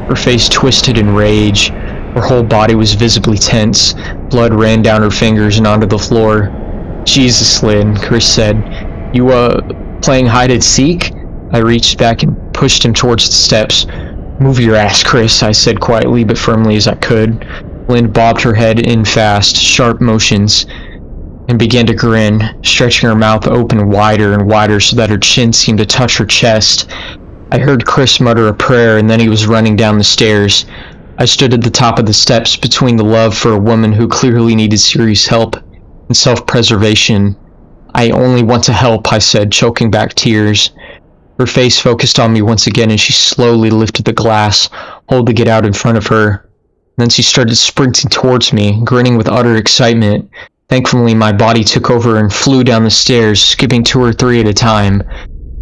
Her face twisted in rage. Her whole body was visibly tense. Blood ran down her fingers and onto the floor. "Jesus, Lynn," Chris said. You, playing hide-and-seek?" I reached back and pushed him towards the steps. "Move your ass, Chris," I said quietly but firmly as I could. Lynn bobbed her head in fast, sharp motions, and began to grin, stretching her mouth open wider and wider so that her chin seemed to touch her chest. I heard Chris mutter a prayer, and then he was running down the stairs. I stood at the top of the steps between the love for a woman who clearly needed serious help and self-preservation. "I only want to help," I said, choking back tears. Her face focused on me once again, and she slowly lifted the glass, holding it out in front of her. Then she started sprinting towards me, grinning with utter excitement. Thankfully, my body took over and flew down the stairs, skipping 2 or 3 at a time.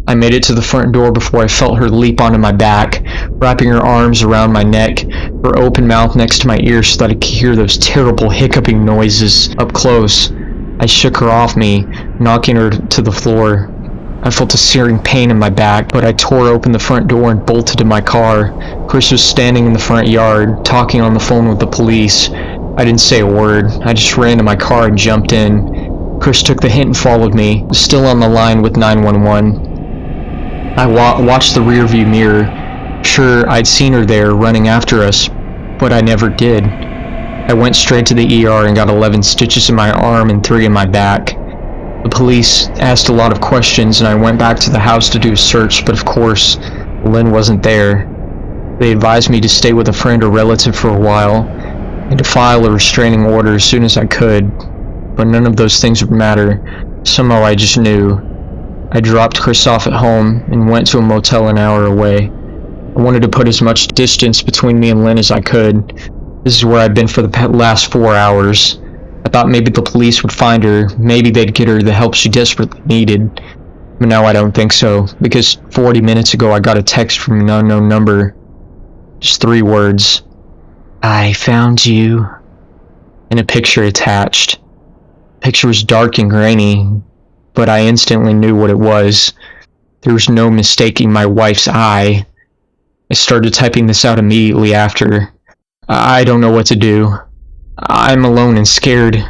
I made it to the front door before I felt her leap onto my back, wrapping her arms around my neck, her open mouth next to my ear so that I could hear those terrible hiccuping noises up close. I shook her off me, knocking her to the floor. I felt a searing pain in my back, but I tore open the front door and bolted to my car. Chris was standing in the front yard, talking on the phone with the police. I didn't say a word. I just ran to my car and jumped in. Chris took the hint and followed me, still on the line with 911. I watched the rearview mirror. Sure, I'd seen her there, running after us, but I never did. I went straight to the ER and got 11 stitches in my arm and 3 in my back. The police asked a lot of questions, and I went back to the house to do a search, but of course, Lynn wasn't there. They advised me to stay with a friend or relative for a while, and to file a restraining order as soon as I could, but none of those things would matter. Somehow I just knew. I dropped Chris off at home and went to a motel an hour away. I wanted to put as much distance between me and Lynn as I could. This is where I'd been for the last 4 hours. I thought maybe the police would find her, maybe they'd get her the help she desperately needed. But now I don't think so, because 40 minutes ago I got a text from an unknown number. Just 3 words. "I found you." And a picture attached. The picture was dark and grainy, but I instantly knew what it was. There was no mistaking my wife's eye. I started typing this out immediately after. I don't know what to do. I'm alone and scared,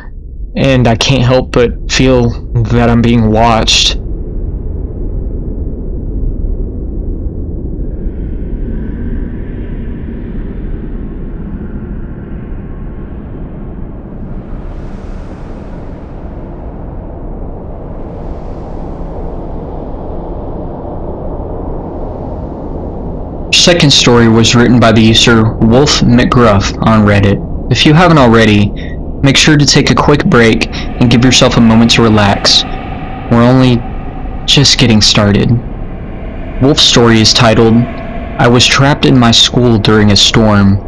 and I can't help but feel that I'm being watched. Second story was written by the user Wolf McGruff on Reddit. If you haven't already, make sure to take a quick break and give yourself a moment to relax. We're only just getting started. Wolf's story is titled, "I was trapped in my school during a storm.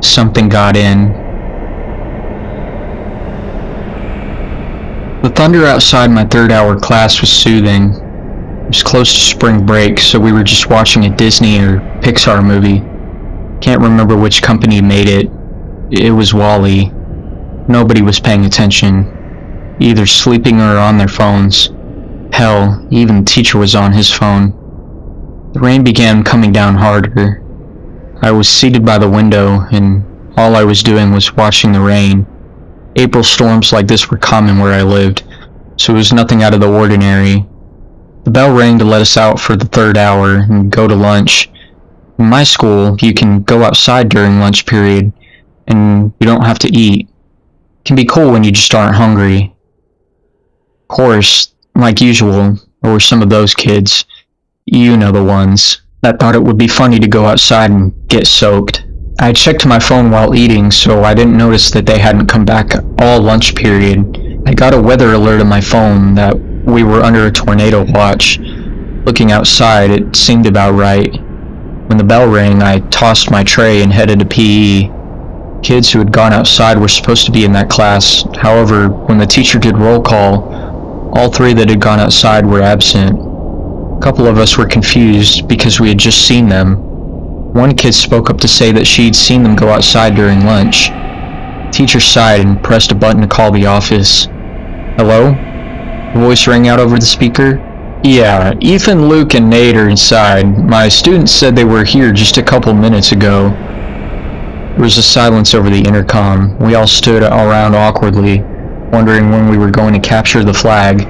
Something got in." The thunder outside my third-hour class was soothing. It was close to spring break, so we were just watching a Disney or Pixar movie. Can't remember which company made it. It was WALL-E. Nobody was paying attention, either sleeping or on their phones. Hell, even the teacher was on his phone. The rain began coming down harder. I was seated by the window, and all I was doing was watching the rain. April storms like this were common where I lived, so it was nothing out of the ordinary. The bell rang to let us out for the third hour and go to lunch. In my school, you can go outside during lunch period, and you don't have to eat. It can be cool when you just aren't hungry. Of course, like usual, there were some of those kids, you know the ones, that thought it would be funny to go outside and get soaked. I checked my phone while eating, so I didn't notice that they hadn't come back all lunch period. I got a weather alert on my phone that we were under a tornado watch. Looking outside, it seemed about right. When the bell rang, I tossed my tray and headed to PE. Kids who had gone outside were supposed to be in that class. However, when the teacher did roll call, all 3 that had gone outside were absent. A couple of us were confused because we had just seen them. One kid spoke up to say that she'd seen them go outside during lunch. The teacher sighed and pressed a button to call the office. "Hello?" The voice rang out over the speaker. "Yeah, Ethan, Luke, and Nate are inside. My students said they were here just a couple minutes ago." There was a silence over the intercom. We all stood around awkwardly, wondering when we were going to capture the flag.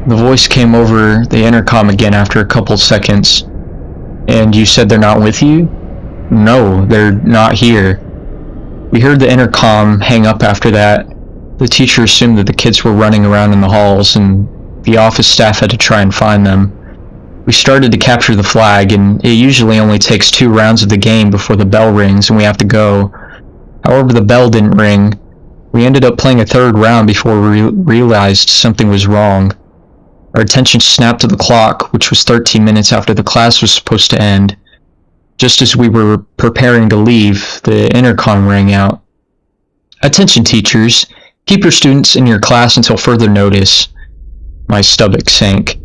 The voice came over the intercom again after a couple seconds. "And you said they're not with you?" "No, they're not here." We heard the intercom hang up after that. The teacher assumed that the kids were running around in the halls, and the office staff had to try and find them. We started to capture the flag, and it usually only takes 2 rounds of the game before the bell rings and we have to go. However, the bell didn't ring. We ended up playing a 3rd round before we realized something was wrong. Our attention snapped to the clock, which was 13 minutes after the class was supposed to end. Just as we were preparing to leave, the intercom rang out. "Attention teachers, keep your students in your class until further notice." My stomach sank.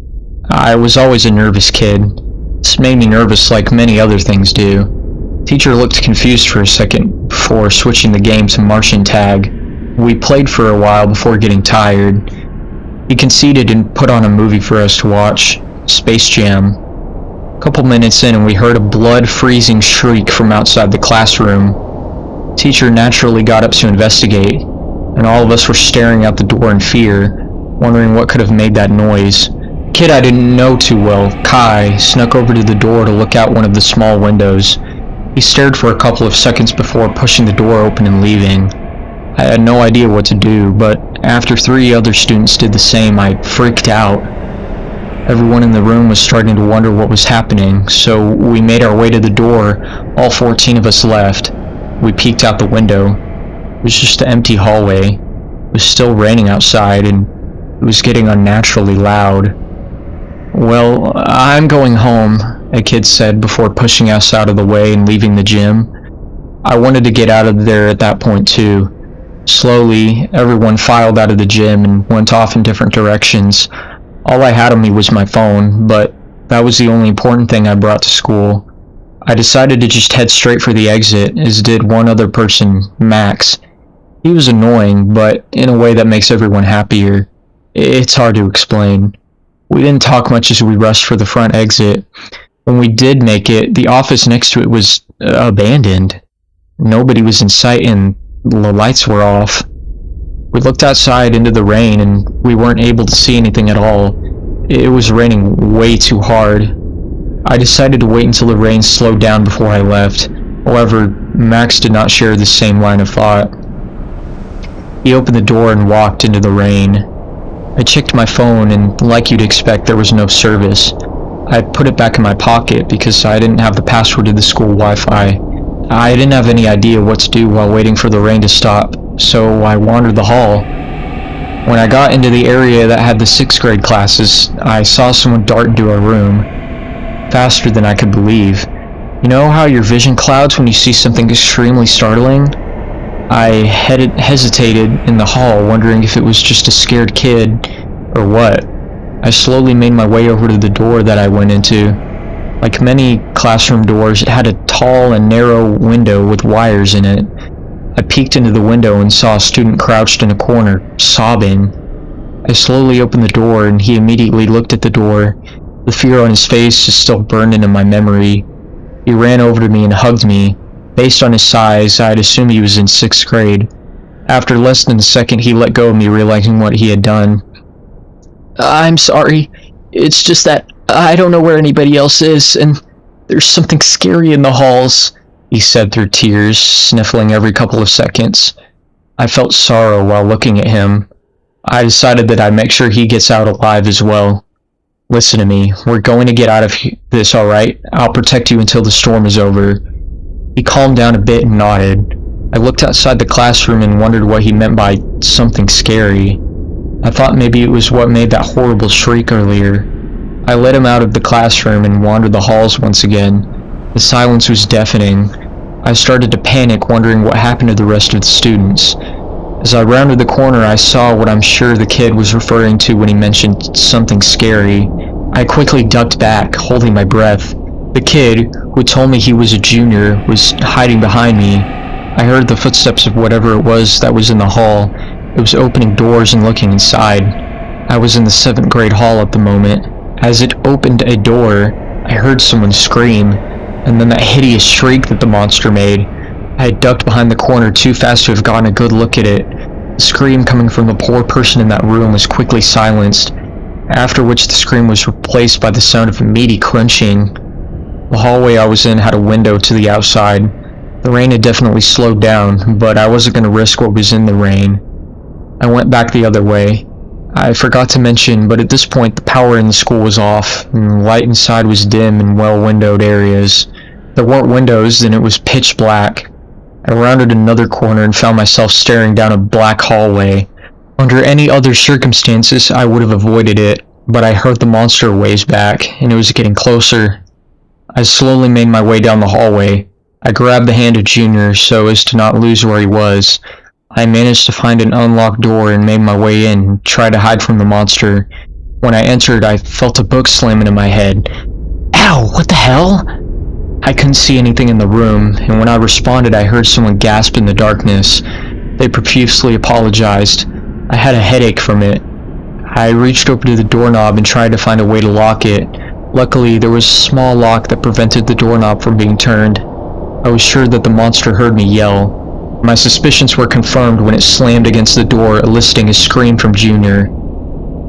I was always a nervous kid. This made me nervous like many other things do. Teacher looked confused for a second before switching the game to Martian tag. We played for a while before getting tired. He conceded and put on a movie for us to watch, Space Jam. A couple minutes in and we heard a blood-freezing shriek from outside the classroom. Teacher naturally got up to investigate, and all of us were staring out the door in fear, wondering what could have made that noise. A kid I didn't know too well, Kai, snuck over to the door to look out one of the small windows. He stared for a couple of seconds before pushing the door open and leaving. I had no idea what to do, but after 3 other students did the same, I freaked out. Everyone in the room was starting to wonder what was happening, so we made our way to the door. All 14 of us left. We peeked out the window. It was just an empty hallway. It was still raining outside, and it was getting unnaturally loud. "Well, I'm going home," a kid said before pushing us out of the way and leaving the gym. I wanted to get out of there at that point too. Slowly, everyone filed out of the gym and went off in different directions. All I had on me was my phone, but that was the only important thing I brought to school. I decided to just head straight for the exit, as did one other person, Max. He was annoying, but in a way that makes everyone happier. It's hard to explain. We didn't talk much as we rushed for the front exit. When we did make it, the office next to it was abandoned. Nobody was in sight and the lights were off. We looked outside into the rain and we weren't able to see anything at all. It was raining way too hard. I decided to wait until the rain slowed down before I left. However, Max did not share the same line of thought. He opened the door and walked into the rain. I checked my phone and, like you'd expect, there was no service. I put it back in my pocket because I didn't have the password to the school Wi-Fi. I didn't have any idea what to do while waiting for the rain to stop, so I wandered the hall. When I got into the area that had the 6th grade classes, I saw someone dart into our room, faster than I could believe. You know how your vision clouds when you see something extremely startling? I hesitated in the hall, wondering if it was just a scared kid or what. I slowly made my way over to the door that I went into. Like many classroom doors, it had a tall and narrow window with wires in it. I peeked into the window and saw a student crouched in a corner, sobbing. I slowly opened the door and he immediately looked at the door. The fear on his face is still burned into my memory. He ran over to me and hugged me. Based on his size, I'd assume he was in 6th grade. After less than a second, he let go of me, realizing what he had done. "I'm sorry. It's just that I don't know where anybody else is, and there's something scary in the halls," he said through tears, sniffling every couple of seconds. I felt sorrow while looking at him. I decided that I'd make sure he gets out alive as well. "Listen to me. We're going to get out of this, alright? I'll protect you until the storm is over." He calmed down a bit and nodded. I looked outside the classroom and wondered what he meant by something scary. I thought maybe it was what made that horrible shriek earlier. I led him out of the classroom and wandered the halls once again. The silence was deafening. I started to panic, wondering what happened to the rest of the students. As I rounded the corner, I saw what I'm sure the kid was referring to when he mentioned something scary. I quickly ducked back, holding my breath. The kid, who told me he was a junior, was hiding behind me. I heard the footsteps of whatever it was that was in the hall. It was opening doors and looking inside. I was in the 7th grade hall at the moment. As it opened a door, I heard someone scream, and then that hideous shriek that the monster made. I had ducked behind the corner too fast to have gotten a good look at it. The scream coming from the poor person in that room was quickly silenced, after which the scream was replaced by the sound of meaty crunching. The hallway I was in had a window to the outside. The rain had definitely slowed down, but I wasn't going to risk what was in the rain. I went back the other way. I forgot to mention, but at this point the power in the school was off, and the light inside was dim in well-windowed areas. There weren't windows, and it was pitch black. I rounded another corner and found myself staring down a black hallway. Under any other circumstances, I would have avoided it, but I heard the monster a ways back, and it was getting closer. I slowly made my way down the hallway. I grabbed the hand of Junior so as to not lose where he was. I managed to find an unlocked door and made my way in and tried to hide from the monster. When I entered, I felt a book slam into my head. Ow, what the hell? I couldn't see anything in the room, and when I responded, I heard someone gasp in the darkness. They profusely apologized. I had a headache from it. I reached over to the doorknob and tried to find a way to lock it. Luckily, there was a small lock that prevented the doorknob from being turned. I was sure that the monster heard me yell. My suspicions were confirmed when it slammed against the door, eliciting a scream from Junior.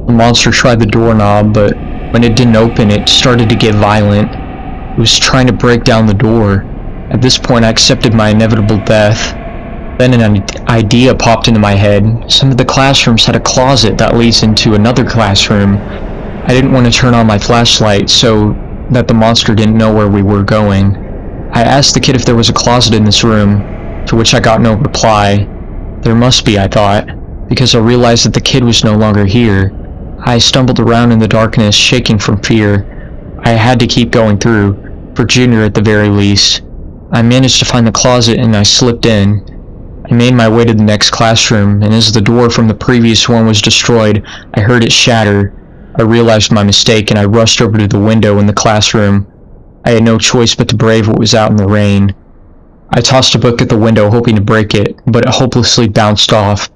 The monster tried the doorknob, but when it didn't open, it started to get violent. It was trying to break down the door. At this point, I accepted my inevitable death. Then an idea popped into my head. Some of the classrooms had a closet that leads into another classroom. I didn't want to turn on my flashlight so that the monster didn't know where we were going. I asked the kid if there was a closet in this room, to which I got no reply. There must be, I thought, because I realized that the kid was no longer here. I stumbled around in the darkness, shaking from fear. I had to keep going through, for Junior at the very least. I managed to find the closet and I slipped in. I made my way to the next classroom, and as the door from the previous one was destroyed, I heard it shatter. I realized my mistake and I rushed over to the window in the classroom. I had no choice but to brave what was out in the rain. I tossed a book at the window hoping to break it, but it hopelessly bounced off.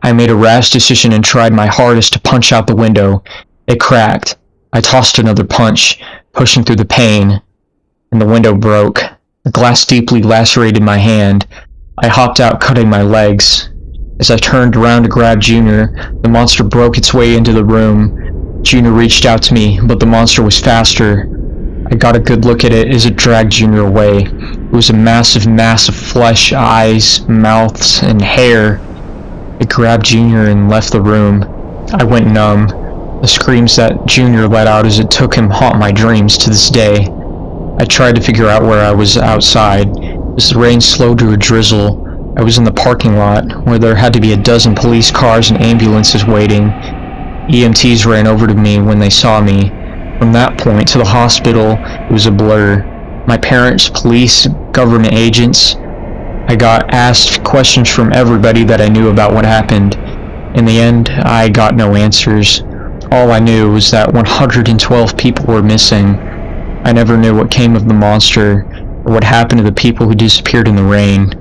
I made a rash decision and tried my hardest to punch out the window. It cracked. I tossed another punch, pushing through the pane, and the window broke. The glass deeply lacerated my hand. I hopped out, cutting my legs. As I turned around to grab Junior, the monster broke its way into the room. Junior reached out to me, but the monster was faster. I got a good look at it as it dragged Junior away. It was a massive mass of flesh, eyes, mouths, and hair. It grabbed Junior and left the room. I went numb. The screams that Junior let out as it took him haunt my dreams to this day. I tried to figure out where I was outside. As the rain slowed to a drizzle, I was in the parking lot, where there had to be a dozen police cars and ambulances waiting. EMTs ran over to me when they saw me. From that point to the hospital, it was a blur. My parents, police, government agents. I got asked questions from everybody that I knew about what happened. In the end, I got no answers. All I knew was that 112 people were missing. I never knew what came of the monster, or what happened to the people who disappeared in the rain.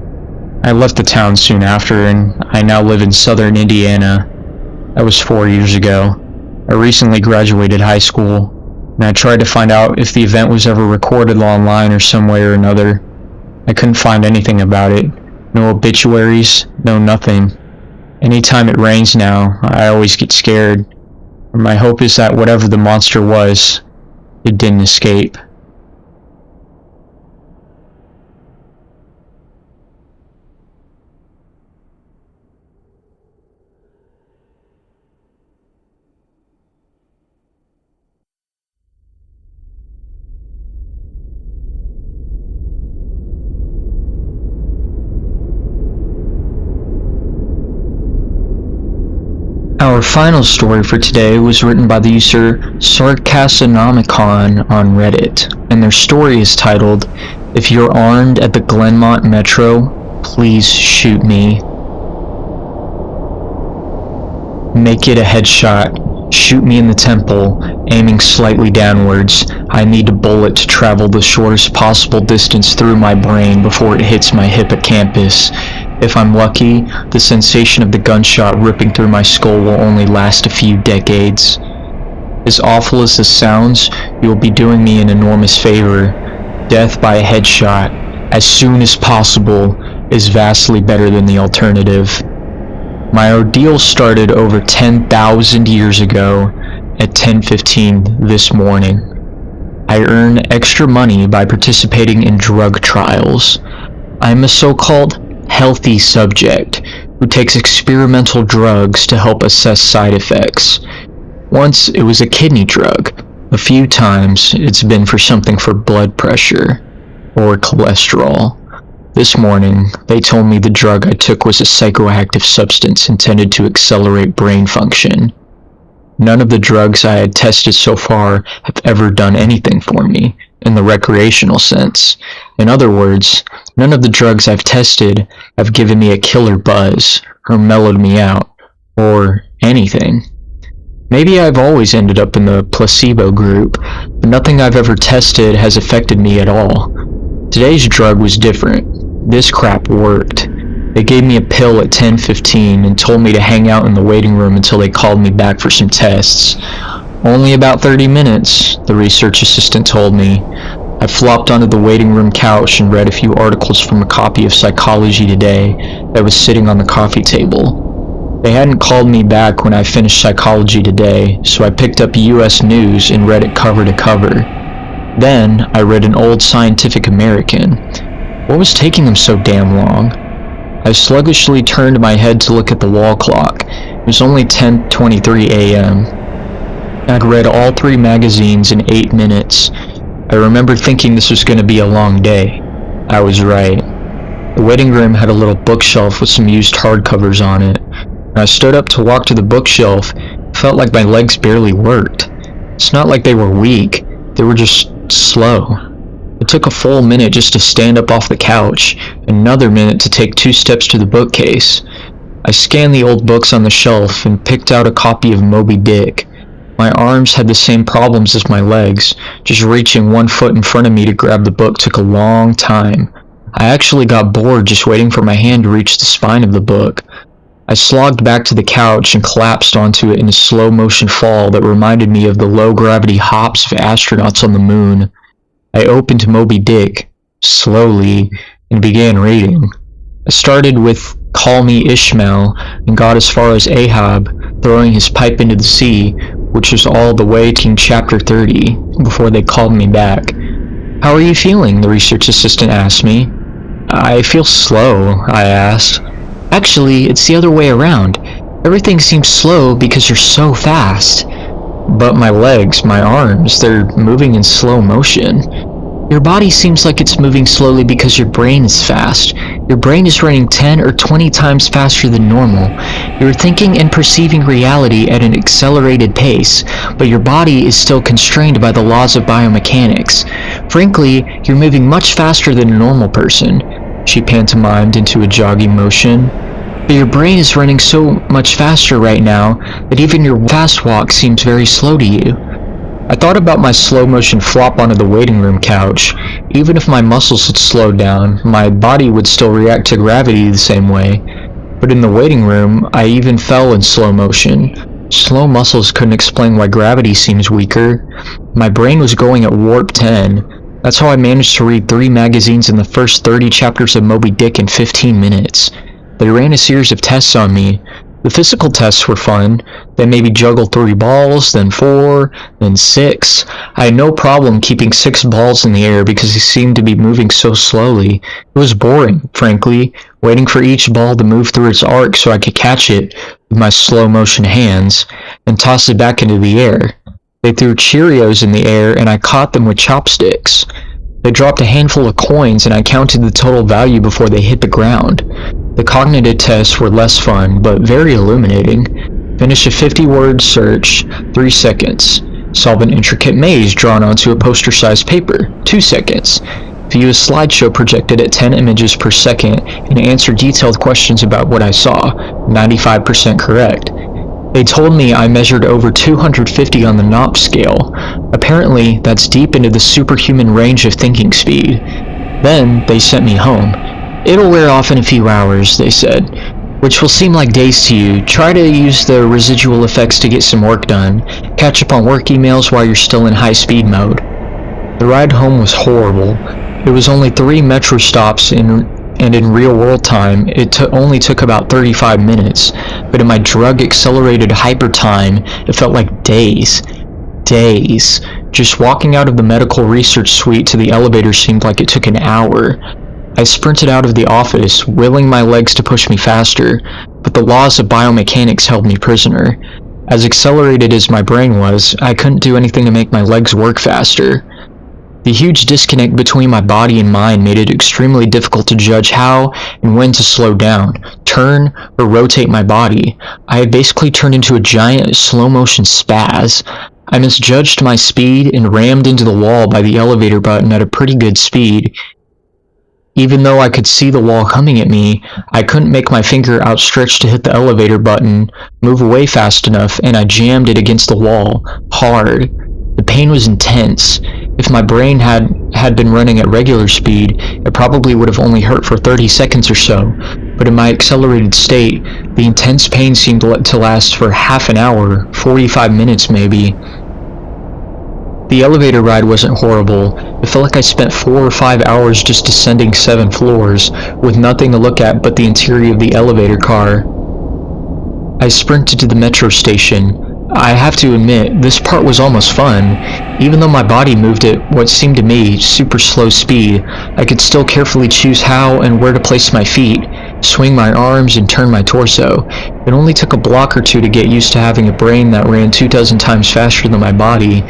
I left the town soon after, and I now live in southern Indiana. That was 4 years ago. I recently graduated high school, and I tried to find out if the event was ever recorded online or some way or another. I couldn't find anything about it. No obituaries, no nothing. Anytime it rains now, I always get scared. My hope is that whatever the monster was, it didn't escape. Our final story for today was written by the user sarcasonomicon on Reddit, and their story is titled, If you're armed at the Glenmont Metro, please shoot me. Make it a headshot. Shoot me in the temple, aiming slightly downwards. I need a bullet to travel the shortest possible distance through my brain before it hits my hippocampus. If I'm lucky, the sensation of the gunshot ripping through my skull will only last a few decades. As awful as this sounds, you will be doing me an enormous favor. Death by a headshot, as soon as possible, is vastly better than the alternative. My ordeal started over 10,000 years ago at 10:15 this morning. I earn extra money by participating in drug trials. I'm a so-called healthy subject who takes experimental drugs to help assess side effects. Once it was a kidney drug. A few times it's been for something for blood pressure or cholesterol. This morning, they told me the drug I took was a psychoactive substance intended to accelerate brain function. None of the drugs I had tested so far have ever done anything for me, in the recreational sense. In other words, none of the drugs I've tested have given me a killer buzz, or mellowed me out, or anything. Maybe I've always ended up in the placebo group, but nothing I've ever tested has affected me at all. Today's drug was different. This crap worked. They gave me a pill at 10:15 and told me to hang out in the waiting room until they called me back for some tests. Only about 30 minutes, the research assistant told me. I flopped onto the waiting room couch and read a few articles from a copy of Psychology Today that was sitting on the coffee table. They hadn't called me back when I finished Psychology Today, so I picked up US News and read it cover to cover. Then, I read an old Scientific American. What was taking them so damn long? I sluggishly turned my head to look at the wall clock. It was only 10:23 a.m. I'd read all 3 magazines in 8 minutes. I remember thinking this was going to be a long day. I was right. The waiting room had a little bookshelf with some used hardcovers on it. When I stood up to walk to the bookshelf, it felt like my legs barely worked. It's not like they were weak, they were just slow. It took a full minute just to stand up off the couch, another minute to take 2 steps to the bookcase. I scanned the old books on the shelf and picked out a copy of Moby Dick. My arms had the same problems as my legs. Just reaching 1 foot in front of me to grab the book took a long time. I actually got bored just waiting for my hand to reach the spine of the book. I slogged back to the couch and collapsed onto it in a slow-motion fall that reminded me of the low-gravity hops of astronauts on the moon. I opened Moby Dick, slowly, and began reading. I started with Call Me Ishmael and got as far as Ahab throwing his pipe into the sea, which was all the way to chapter 30, before they called me back. "How are you feeling?" the research assistant asked me. "I feel slow," I asked. "Actually, it's the other way around. Everything seems slow because you're so fast." "But my legs, my arms, they're moving in slow motion." "Your body seems like it's moving slowly because your brain is fast. Your brain is running 10 or 20 times faster than normal. You're thinking and perceiving reality at an accelerated pace, but your body is still constrained by the laws of biomechanics. Frankly, you're moving much faster than a normal person." She pantomimed into a jogging motion. "But your brain is running so much faster right now that even your fast walk seems very slow to you." I thought about my slow-motion flop onto the waiting room couch. Even if my muscles had slowed down, my body would still react to gravity the same way. But in the waiting room, I even fell in slow motion. Slow muscles couldn't explain why gravity seems weaker. My brain was going at warp 10. That's how I managed to read 3 magazines in the first 30 chapters of Moby Dick in 15 minutes. They ran a series of tests on me. The physical tests were fun. They made me juggle 3 balls, then 4, then 6. I had no problem keeping 6 balls in the air because they seemed to be moving so slowly. It was boring, frankly, waiting for each ball to move through its arc so I could catch it with my slow-motion hands and toss it back into the air. They threw Cheerios in the air and I caught them with chopsticks. They dropped a handful of coins and I counted the total value before they hit the ground. The cognitive tests were less fun, but very illuminating. Finish a 50-word search, 3 seconds. Solve an intricate maze drawn onto a poster-sized paper, 2 seconds. view a slideshow projected at 10 images per second, and answer detailed questions about what I saw, 95% correct. They told me I measured over 250 on the NOP scale. Apparently, that's deep into the superhuman range of thinking speed. Then, they sent me home. It'll wear off in a few hours, they said, which will seem like days to you. Try to use the residual effects to get some work done. Catch up on work emails while you're still in high-speed mode. The ride home was horrible. It was only 3 metro stops and in real-world time, it only took about 35 minutes, but in my drug-accelerated hyper time, it felt like days. Days. Just walking out of the medical research suite to the elevator seemed like it took an hour. I sprinted out of the office, willing my legs to push me faster, but the laws of biomechanics held me prisoner. As accelerated as my brain was, I couldn't do anything to make my legs work faster. The huge disconnect between my body and mind made it extremely difficult to judge how and when to slow down, turn, or rotate my body. I had basically turned into a giant slow-motion spaz. I misjudged my speed and rammed into the wall by the elevator button at a pretty good speed. Even though I could see the wall coming at me, I couldn't make my finger outstretched to hit the elevator button, move away fast enough, and I jammed it against the wall, hard. The pain was intense. If my brain had been running at regular speed, it probably would have only hurt for 30 seconds or so, but in my accelerated state, the intense pain seemed to last for half an hour, 45 minutes maybe. The elevator ride wasn't horrible. It felt like I spent 4 or 5 hours just descending 7 floors, with nothing to look at but the interior of the elevator car. I sprinted to the metro station. I have to admit, this part was almost fun. Even though my body moved at what seemed to me super slow speed, I could still carefully choose how and where to place my feet, swing my arms, and turn my torso. It only took a block or two to get used to having a brain that ran 24 times faster than my body.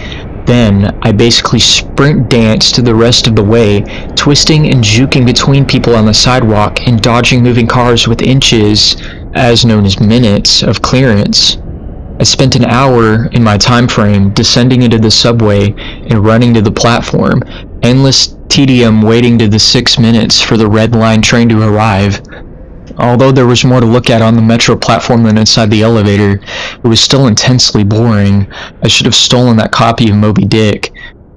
Then, I basically sprint danced the rest of the way, twisting and juking between people on the sidewalk and dodging moving cars with inches, as known as minutes, of clearance. I spent an hour in my time frame descending into the subway and running to the platform, endless tedium waiting to the 6 minutes for the red line train to arrive. Although there was more to look at on the metro platform than inside the elevator, it was still intensely boring. I should have stolen that copy of Moby Dick.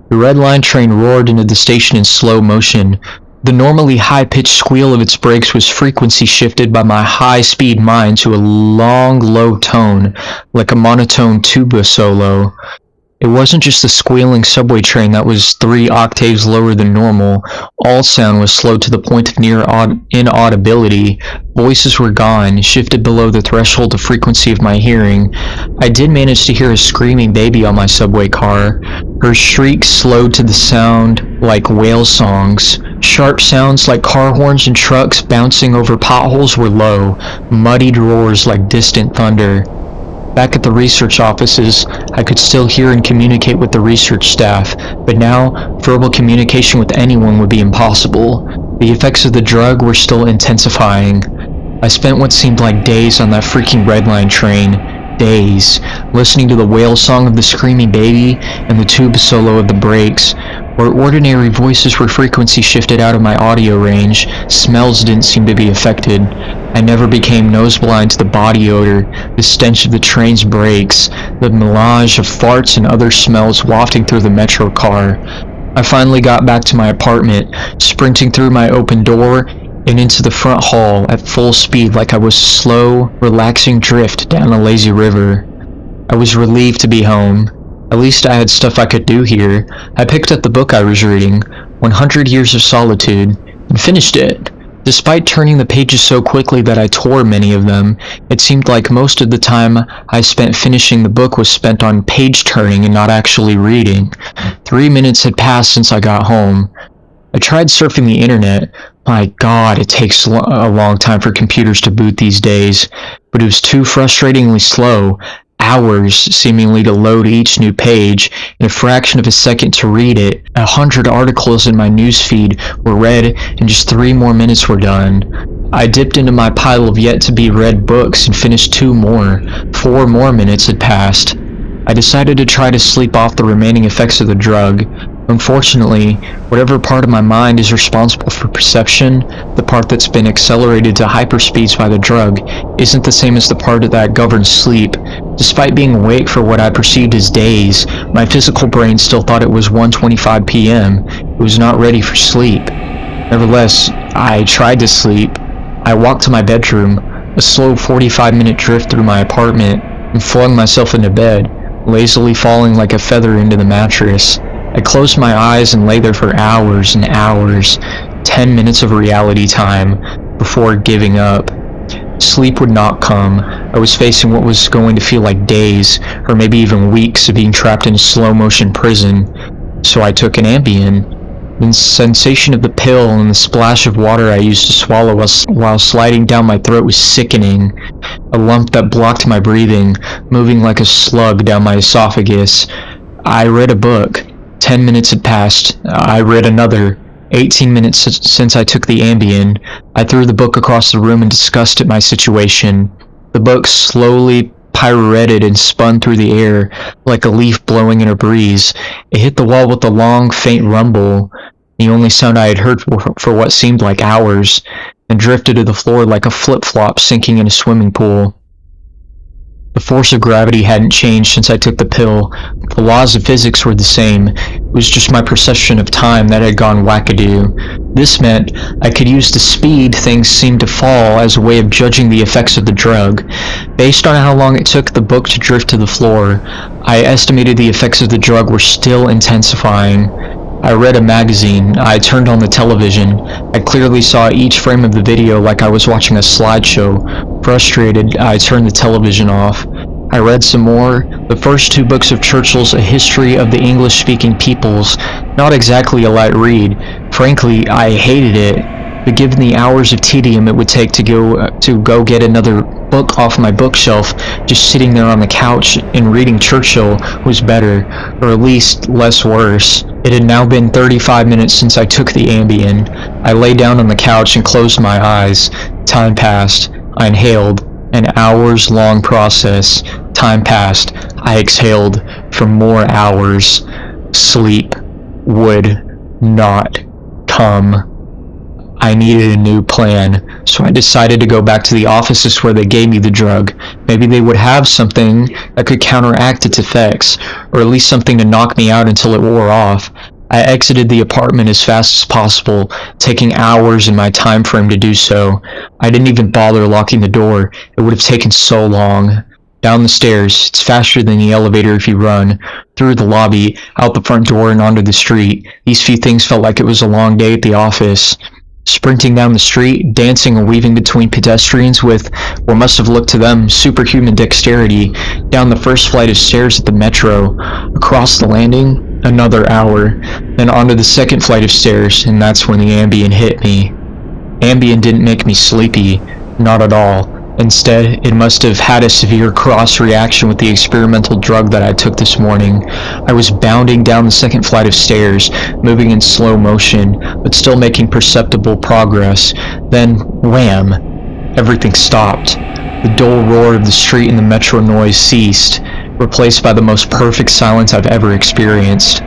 The red line train roared into the station in slow motion. The normally high-pitched squeal of its brakes was frequency shifted by my high-speed mind to a long, low tone, like a monotone tuba solo. It wasn't just the squealing subway train that was 3 octaves lower than normal. All sound was slowed to the point of near inaudibility. Voices were gone, shifted below the threshold of frequency of my hearing. I did manage to hear a screaming baby on my subway car. Her shrieks slowed to the sound like whale songs. Sharp sounds like car horns and trucks bouncing over potholes were low, muddied roars like distant thunder. Back at the research offices, I could still hear and communicate with the research staff, but now, verbal communication with anyone would be impossible. The effects of the drug were still intensifying. I spent what seemed like days on that freaking red line train. Days, listening to the whale song of the screaming baby and the tuba solo of the brakes. Where ordinary voices were frequency shifted out of my audio range, smells didn't seem to be affected. I never became nose-blind to the body odor, the stench of the train's brakes, the melange of farts and other smells wafting through the metro car. I finally got back to my apartment, sprinting through my open door and into the front hall at full speed like I was a slow, relaxing drift down a lazy river. I was relieved to be home. At least I had stuff I could do here. I picked up the book I was reading, 100 Years of Solitude, and finished it. Despite turning the pages so quickly that I tore many of them, it seemed like most of the time I spent finishing the book was spent on page turning and not actually reading. 3 minutes had passed since I got home. I tried surfing the internet. My God, it takes a long time for computers to boot these days, but it was too frustratingly slow. Hours seemingly to load each new page, and a fraction of a second to read it. 100 articles in my newsfeed were read, and just 3 more minutes were done. I dipped into my pile of yet-to-be-read books and finished 2 more. 4 more minutes had passed. I decided to try to sleep off the remaining effects of the drug. Unfortunately, whatever part of my mind is responsible for perception, the part that's been accelerated to hyperspeeds by the drug, isn't the same as the part that governs sleep. Despite being awake for what I perceived as days, my physical brain still thought it was 1:25 p.m. It was not ready for sleep. Nevertheless, I tried to sleep. I walked to my bedroom, a slow 45-minute drift through my apartment, and flung myself into bed, lazily falling like a feather into the mattress. I closed my eyes and lay there for hours and hours, 10 minutes of reality time, before giving up. Sleep would not come. I was facing what was going to feel like days, or maybe even weeks of being trapped in a slow-motion prison. So I took an Ambien. The sensation of the pill and the splash of water I used to swallow while sliding down my throat was sickening. A lump that blocked my breathing, moving like a slug down my esophagus. I read a book. 10 minutes had passed. I read another. 18 minutes since I took the Ambien. I threw the book across the room in disgust at my situation. The book slowly pirouetted and spun through the air like a leaf blowing in a breeze. It hit the wall with a long, faint rumble, the only sound I had heard for what seemed like hours, and drifted to the floor like a flip-flop sinking in a swimming pool. The force of gravity hadn't changed since I took the pill. The laws of physics were the same. It was just my perception of time that had gone wackadoo. This meant I could use the speed things seemed to fall as a way of judging the effects of the drug. Based on how long it took the book to drift to the floor, I estimated the effects of the drug were still intensifying. I read a magazine. I turned on the television. I clearly saw each frame of the video like I was watching a slideshow. Frustrated, I turned the television off. I read some more. The first two books of Churchill's A History of the English-Speaking Peoples. Not exactly a light read. Frankly, I hated it. But given the hours of tedium it would take to go get another book off my bookshelf, just sitting there on the couch and reading Churchill was better, or at least less worse. It had now been 35 minutes since I took the Ambien. I lay down on the couch and closed my eyes. Time passed. I inhaled. An hours-long process. Time passed. I exhaled for more hours. Sleep would not come. I needed a new plan, so I decided to go back to the offices where they gave me the drug. Maybe they would have something that could counteract its effects, or at least something to knock me out until it wore off. I exited the apartment as fast as possible, taking hours in my time frame to do so. I didn't even bother locking the door. It would have taken so long. Down the stairs, it's faster than the elevator if you run. Through the lobby, out the front door and onto the street. These few things felt like it was a long day at the office. Sprinting down the street, dancing and weaving between pedestrians with what must have looked to them superhuman dexterity, down the first flight of stairs at the metro, across the landing, another hour, then onto the second flight of stairs, and that's when the Ambien hit me. Ambien didn't make me sleepy, not at all. Instead, it must have had a severe cross-reaction with the experimental drug that I took this morning. I was bounding down the second flight of stairs, moving in slow motion, but still making perceptible progress. Then, wham! Everything stopped. The dull roar of the street and the metro noise ceased, replaced by the most perfect silence I've ever experienced.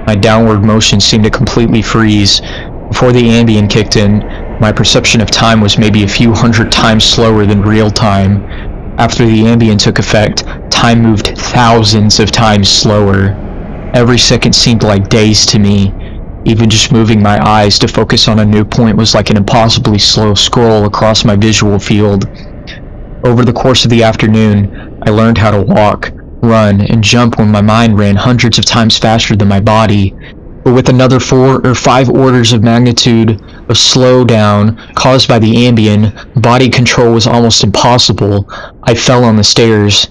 My downward motion seemed to completely freeze. Before the Ambien kicked in, my perception of time was maybe a few hundred times slower than real time. After the Ambien took effect, time moved thousands of times slower. Every second seemed like days to me. Even just moving my eyes to focus on a new point was like an impossibly slow scroll across my visual field. Over the course of the afternoon, I learned how to walk, run, and jump when my mind ran hundreds of times faster than my body. But with another 4 or 5 orders of magnitude of slowdown caused by the Ambien, body control was almost impossible. I fell on the stairs.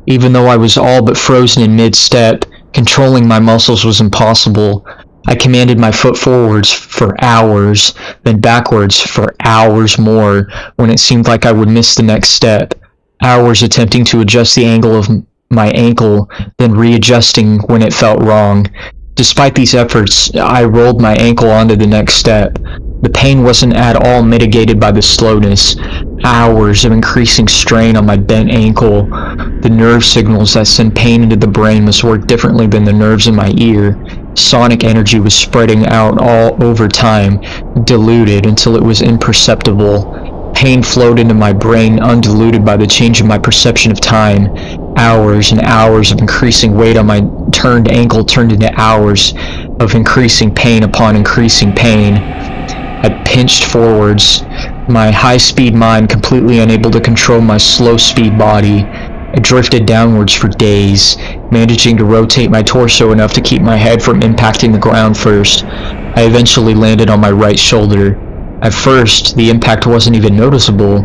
Even though I was all but frozen in mid-step, controlling my muscles was impossible. I commanded my foot forwards for hours, then backwards for hours more when it seemed like I would miss the next step. Hours attempting to adjust the angle of my ankle, then readjusting when it felt wrong. Despite these efforts, I rolled my ankle onto the next step. The pain wasn't at all mitigated by the slowness. Hours of increasing strain on my bent ankle. The nerve signals that send pain into the brain must work differently than the nerves in my ear. Sonic energy was spreading out all over time, diluted until it was imperceptible. Pain flowed into my brain, undiluted by the change in my perception of time. Hours and hours of increasing weight on my turned ankle turned into hours of increasing pain upon increasing pain. I pinched forwards, my high-speed mind completely unable to control my slow-speed body. I drifted downwards for days, managing to rotate my torso enough to keep my head from impacting the ground first. I eventually landed on my right shoulder. At first, the impact wasn't even noticeable.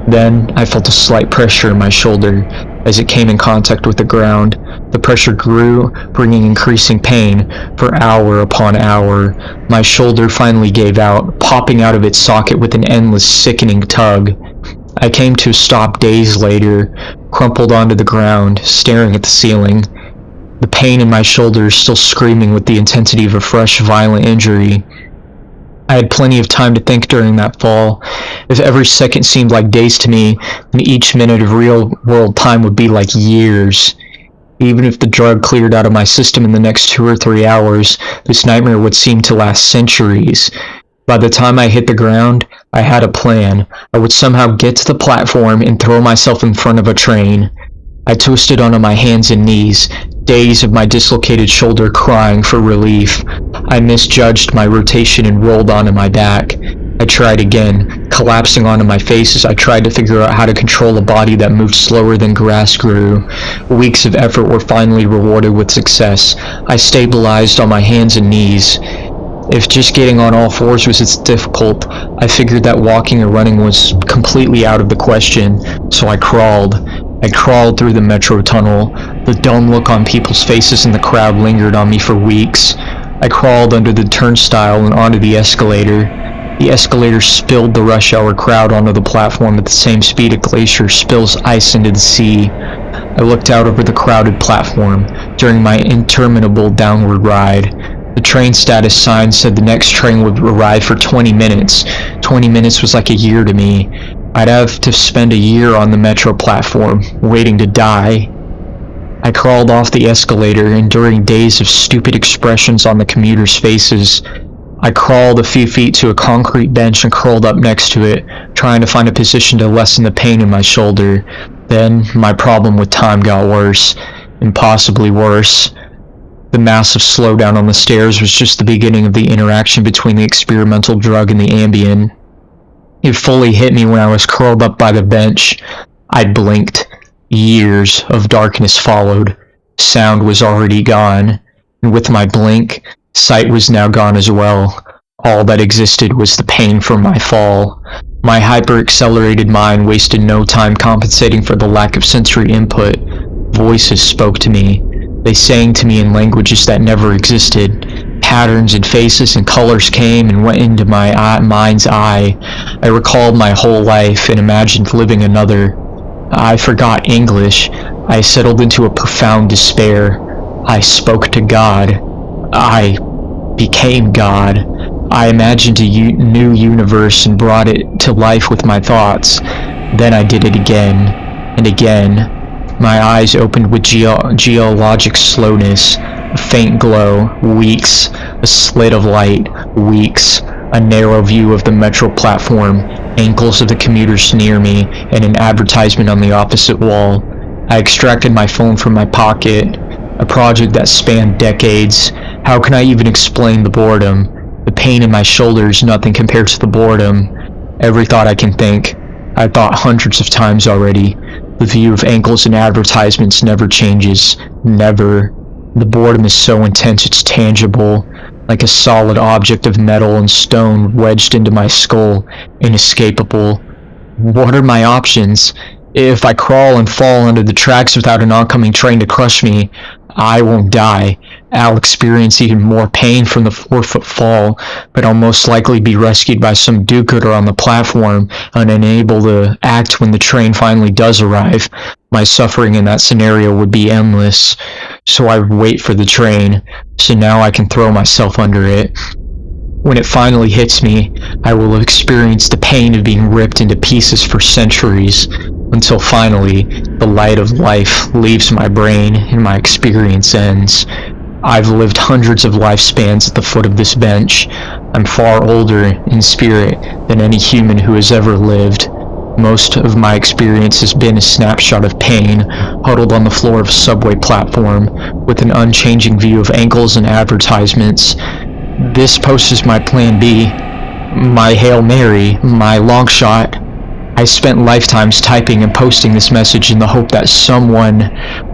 Then, I felt a slight pressure in my shoulder as it came in contact with the ground. The pressure grew, bringing increasing pain for hour upon hour. My shoulder finally gave out, popping out of its socket with an endless, sickening tug. I came to a stop days later, crumpled onto the ground, staring at the ceiling. The pain in my shoulder still screaming with the intensity of a fresh, violent injury. I had plenty of time to think during that fall. If every second seemed like days to me, then each minute of real-world time would be like years. Even if the drug cleared out of my system in the next 2 or 3 hours, this nightmare would seem to last centuries. By the time I hit the ground, I had a plan. I would somehow get to the platform and throw myself in front of a train. I twisted onto my hands and knees, days of my dislocated shoulder crying for relief. I misjudged my rotation and rolled onto my back. I tried again, collapsing onto my face as I tried to figure out how to control a body that moved slower than grass grew. Weeks of effort were finally rewarded with success. I stabilized on my hands and knees. If just getting on all fours was as difficult, I figured that walking or running was completely out of the question, so I crawled. I crawled through the metro tunnel. The dumb look on people's faces in the crowd lingered on me for weeks. I crawled under the turnstile and onto the escalator. The escalator spilled the rush hour crowd onto the platform at the same speed a glacier spills ice into the sea. I looked out over the crowded platform during my interminable downward ride. The train status sign said the next train would arrive for 20 minutes. 20 minutes was like a year to me. I'd have to spend a year on the metro platform, waiting to die. I crawled off the escalator, enduring days of stupid expressions on the commuters' faces. I crawled a few feet to a concrete bench and curled up next to it, trying to find a position to lessen the pain in my shoulder. Then, my problem with time got worse. Impossibly worse. The massive slowdown on the stairs was just the beginning of the interaction between the experimental drug and the Ambien. It fully hit me when I was curled up by the bench. I blinked. Years of darkness followed. Sound was already gone, and with my blink, sight was now gone as well. All that existed was the pain from my fall. My hyper-accelerated mind wasted no time compensating for the lack of sensory input. Voices spoke to me. They sang to me in languages that never existed. Patterns and faces and colors came and went into my mind's eye. I recalled my whole life and imagined living another. I forgot English. I settled into a profound despair. I spoke to God. I became God. I imagined a new universe and brought it to life with my thoughts. Then I did it again and again. My eyes opened with geologic slowness, a faint glow, weeks, a slit of light, weeks, a narrow view of the metro platform, ankles of the commuters near me, and an advertisement on the opposite wall. I extracted my phone from my pocket, a project that spanned decades. How can I even explain the boredom? The pain in my shoulder is nothing compared to the boredom. Every thought I can think, I've thought hundreds of times already. The view of ankles and advertisements never changes. Never. The boredom is so intense it's tangible, like a solid object of metal and stone wedged into my skull, inescapable. What are my options? If I crawl and fall under the tracks without an oncoming train to crush me, I won't die. I'll experience even more pain from the 4-foot fall, but I'll most likely be rescued by some do-gooder on the platform and unable to act when the train finally does arrive. My suffering in that scenario would be endless, so I would wait for the train, so now I can throw myself under it. When it finally hits me, I will have experienced the pain of being ripped into pieces for centuries, until finally, the light of life leaves my brain and my experience ends. I've lived hundreds of lifespans at the foot of this bench. I'm far older in spirit than any human who has ever lived. Most of my experience has been a snapshot of pain, huddled on the floor of a subway platform, with an unchanging view of ankles and advertisements. This post is my plan B, my Hail Mary, my long shot. I spent lifetimes typing and posting this message in the hope that someone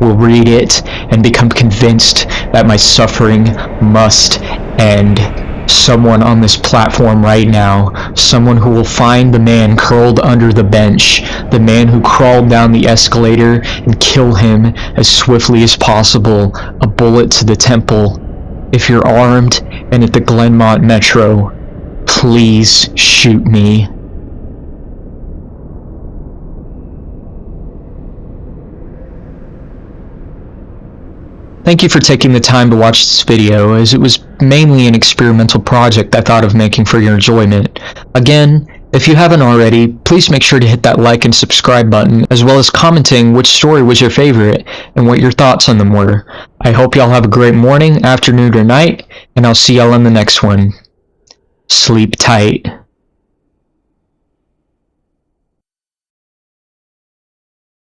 will read it and become convinced that my suffering must end. Someone on this platform right now, someone who will find the man curled under the bench, the man who crawled down the escalator, and kill him as swiftly as possible, a bullet to the temple. If you're armed and at the Glenmont Metro, please shoot me. Thank you for taking the time to watch this video, as it was mainly an experimental project I thought of making for your enjoyment. Again, if you haven't already, please make sure to hit that like and subscribe button, as well as commenting which story was your favorite and what your thoughts on them were. I hope y'all have a great morning, afternoon, or night, and I'll see y'all in the next one. Sleep tight.